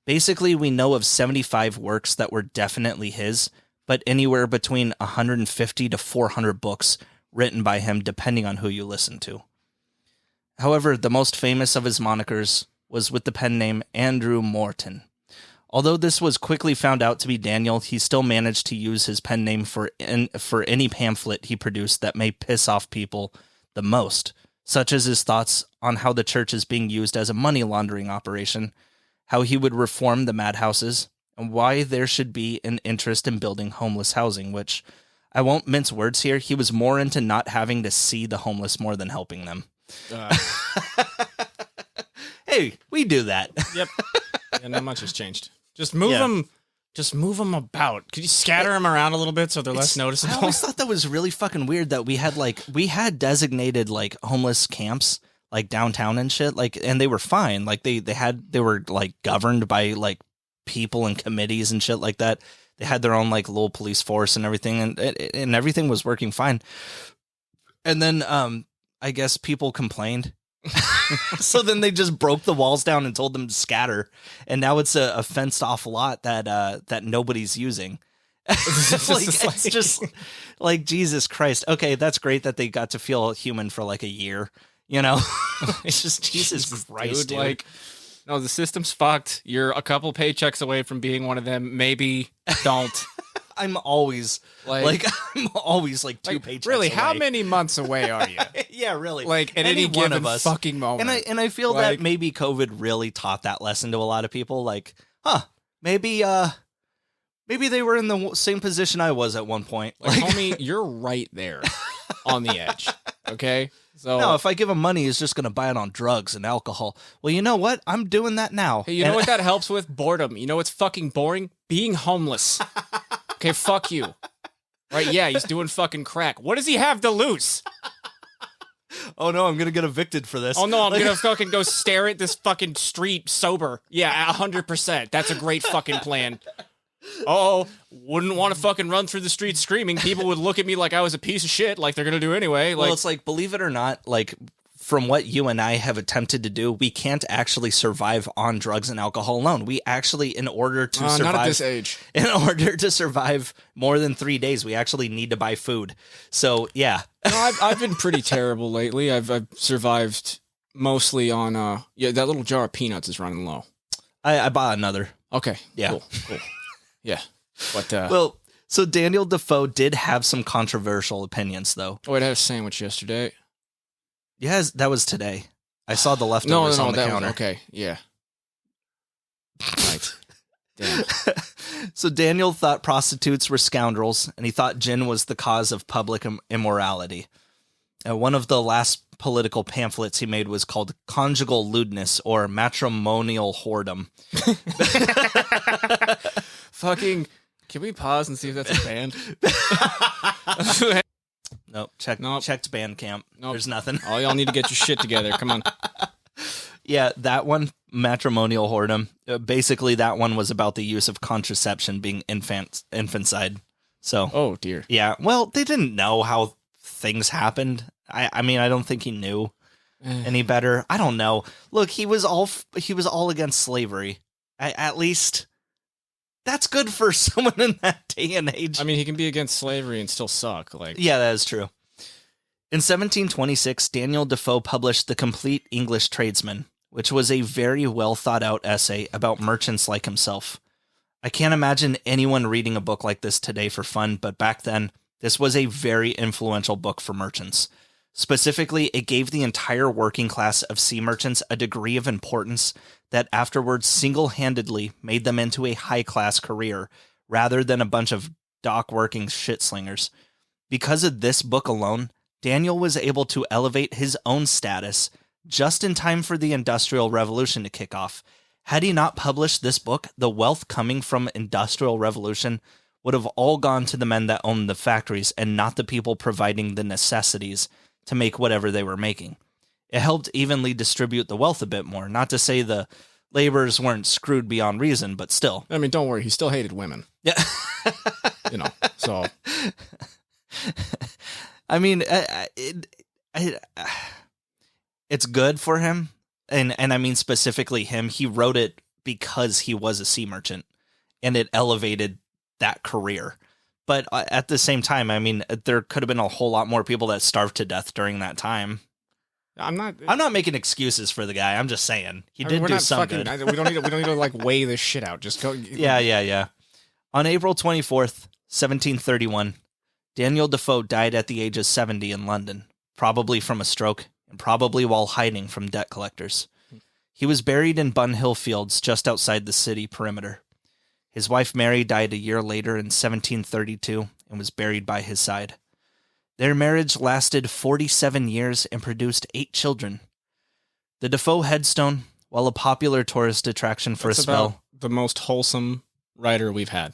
Basically, we know of 75 works that were definitely his, but anywhere between 150 to 400 books written by him, depending on who you listen to. However, the most famous of his monikers was with the pen name Andrew Morton. Although this was quickly found out to be Daniel, he still managed to use his pen name for any pamphlet he produced that may piss off people the most, such as his thoughts on how the church is being used as a money laundering operation, how he would reform the madhouses, and why there should be an interest in building homeless housing, which... I won't mince words here. He was more into not having to see the homeless more than helping them. Hey, we do that. Yep. Yeah, not much has changed. Just move them. Just move them about. Could you scatter them around a little bit so they're less noticeable? I always thought that was really fucking weird that we had designated like homeless camps like downtown and shit, like, and they were fine. Like they were like governed by like people and committees and shit like that. They had their own like little police force and everything, and everything was working fine. And then I guess people complained. So then they just broke the walls down and told them to scatter. And now it's a fenced off lot that nobody's using. It's just like, Jesus Christ. Okay, that's great that they got to feel human for like a year, you know? It's just Jesus Christ, dude. Like, no, the system's fucked. You're a couple paychecks away from being one of them. Maybe don't. I'm always like 2 paychecks really, away. How many months away are you? Yeah, really. Like at any given one of us. Fucking moment. And I feel that maybe COVID really taught that lesson to a lot of people. Like, maybe they were in the same position I was at one point. Like, homie, you're right there on the edge. Okay. So no, if I give him money, he's just going to buy it on drugs and alcohol. Well, you know what? I'm doing that now. Hey, you know what that helps with? Boredom. You know what's fucking boring? Being homeless. Okay, fuck you. Right, yeah, he's doing fucking crack. What does he have to lose? Oh no, I'm gonna get evicted for this. Oh no, I'm gonna fucking go stare at this fucking street sober. Yeah, 100%. That's a great fucking plan. Oh, wouldn't want to fucking run through the streets screaming. People would look at me like I was a piece of shit, like they're gonna do anyway. Well, it's like, believe it or not, like from what you and I have attempted to do, we can't actually survive on drugs and alcohol alone. We actually, in order to survive, not at this age. In order to survive more than 3 days, we actually need to buy food. So yeah, No, I've been pretty terrible lately. I've survived mostly on that little jar of peanuts is running low. I bought another. Okay, Yeah, cool. Yeah, but well, so Daniel Defoe did have some controversial opinions, though. oh, I had a sandwich yesterday. Yes, that was today. I saw the leftovers on the counter. Okay, yeah. Right. Damn. So Daniel thought prostitutes were scoundrels, and he thought gin was the cause of public immorality. One of the last political pamphlets he made was called Conjugal Lewdness, or Matrimonial Whoredom. Fucking, can we pause and see if that's a band? Nope. Checked Bandcamp. Nope. There's nothing. All y'all need to get your shit together. Come on. Yeah, that one, Matrimonial Whoredom. Basically, that one was about the use of contraception being infanticide. So, oh dear. Yeah, well, they didn't know how things happened. I mean, I don't think he knew any better. I don't know. Look, he was all against slavery. At least that's good for someone in that day and age. I mean, he can be against slavery and still suck. Like, yeah, that is true. In 1726, Daniel Defoe published The Complete English Tradesman, which was a very well thought out essay about merchants like himself. I can't imagine anyone reading a book like this today for fun, but back then, this was a very influential book for merchants. Specifically, it gave the entire working class of sea merchants a degree of importance that afterwards single-handedly made them into a high-class career, rather than a bunch of dock-working shit-slingers. Because of this book alone, Daniel was able to elevate his own status just in time for the Industrial Revolution to kick off. Had he not published this book, the wealth coming from Industrial Revolution would have all gone to the men that owned the factories and not the people providing the necessities to make whatever they were making. It helped evenly distribute the wealth a bit more. Not to say the laborers weren't screwed beyond reason, but still. I mean, don't worry, he still hated women. Yeah. So. I mean, it's good for him. And I mean, specifically him, he wrote it because he was a sea merchant and it elevated that career. But at the same time, I mean, there could have been a whole lot more people that starved to death during that time. I'm not making excuses for the guy. I'm just saying he did do some good. We don't need to like weigh this shit out. Just go. Yeah. On April 24th, 1731, Daniel Defoe died at the age of 70 in London, probably from a stroke and probably while hiding from debt collectors. He was buried in Bun Hill Fields just outside the city perimeter. His wife Mary died a year later in 1732 and was buried by his side. Their marriage lasted 47 years and produced 8 children. The Defoe headstone, while a popular tourist attraction for a spell, about the most wholesome writer we've had.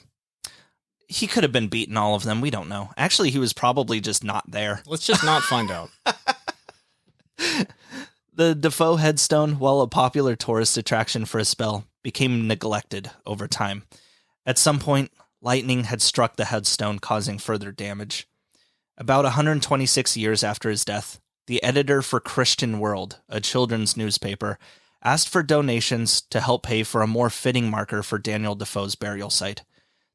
He could have been beaten all of them. We don't know. Actually, he was probably just not there. Let's just not find out. The Defoe headstone, while a popular tourist attraction for a spell, became neglected over time. At some point, lightning had struck the headstone, causing further damage. About 126 years after his death, the editor for Christian World, a children's newspaper, asked for donations to help pay for a more fitting marker for Daniel Defoe's burial site.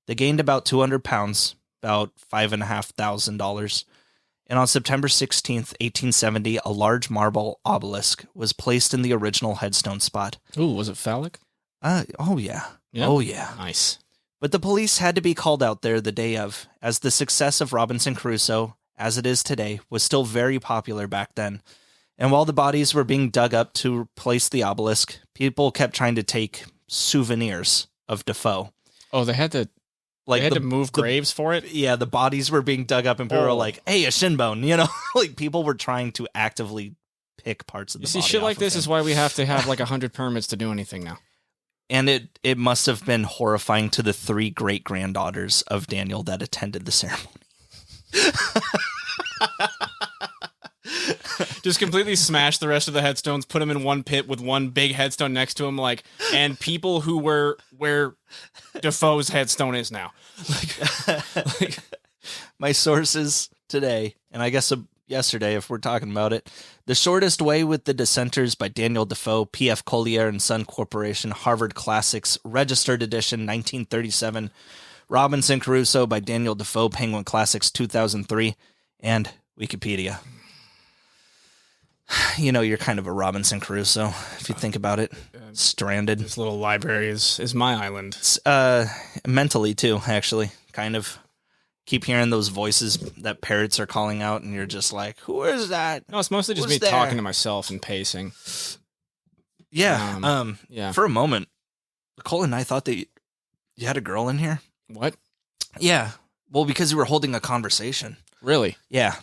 They gained about £200, about $5,500, and on September 16th, 1870, a large marble obelisk was placed in the original headstone spot. Ooh, was it phallic? Oh yeah. Yep. Oh yeah. Nice. But the police had to be called out there the day of, as the success of Robinson Crusoe, as it is today, was still very popular back then. And while the bodies were being dug up to replace the obelisk, people kept trying to take souvenirs of Defoe. Oh, they had to move graves for it? Yeah, the bodies were being dug up and people were like, hey, a shin bone, like people were trying to actively pick parts of the body. You see, shit like this him. Is why we have to have like 100 permits to do anything now. And it must have been horrifying to the 3 great-granddaughters of Daniel that attended the ceremony. Just completely smash the rest of the headstones, put them in one pit with one big headstone next to him, and people who were where Defoe's headstone is now. My sources today, and I guess yesterday, if we're talking about it, The Shortest Way with the Dissenters by Daniel Defoe, P.F. Collier and Son Corporation, Harvard Classics, Registered Edition, 1937. Robinson Crusoe by Daniel Defoe, Penguin Classics, 2003. And Wikipedia. You know, you're kind of a Robinson Crusoe, if you think about it. Stranded. This little library is my island. Mentally, too, actually. Kind of. Keep hearing those voices that parrots are calling out, and you're just like, who is that? No, it's mostly just me talking to myself and pacing. Yeah. Yeah. For a moment, Cole and I thought that you had a girl in here. What? Yeah. Well, because you were holding a conversation. Really? Yeah.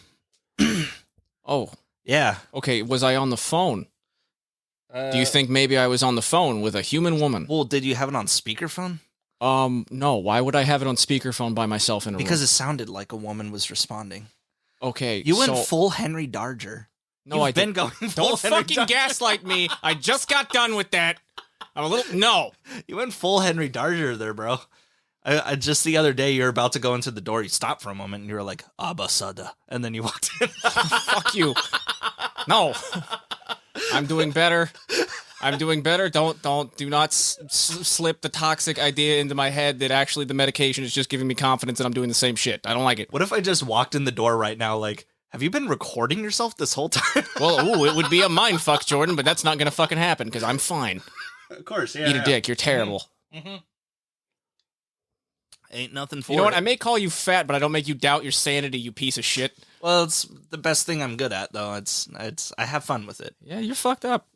Oh. Yeah. Okay, was I on the phone? Do you think maybe I was on the phone with a human woman? Well, did you have it on speakerphone? No. Why would I have it on speakerphone by myself in a room? Because it sounded like a woman was responding. Okay, you went full Henry Darger. No, I didn't. Going full Don't Henry fucking gaslight me. I just got done with that. I'm a little... No. You went full Henry Darger there, bro. I just the other day, you were about to go into the door. You stopped for a moment, and you were like, Abba Sada. And then you walked in. Fuck you. No. I'm doing better. Do not slip the toxic idea into my head that actually the medication is just giving me confidence that I'm doing the same shit. I don't like it. What if I just walked in the door right now, like, have you been recording yourself this whole time? Well, it would be a mind fuck, Jordan, but that's not going to fucking happen because I'm fine. Of course, yeah. Eat a dick. You're terrible. Mm-hmm. Ain't nothing for You know what? I may call you fat, but I don't make you doubt your sanity, you piece of shit. Well, it's the best thing I'm good at, though. It's I have fun with it. Yeah, you're fucked up.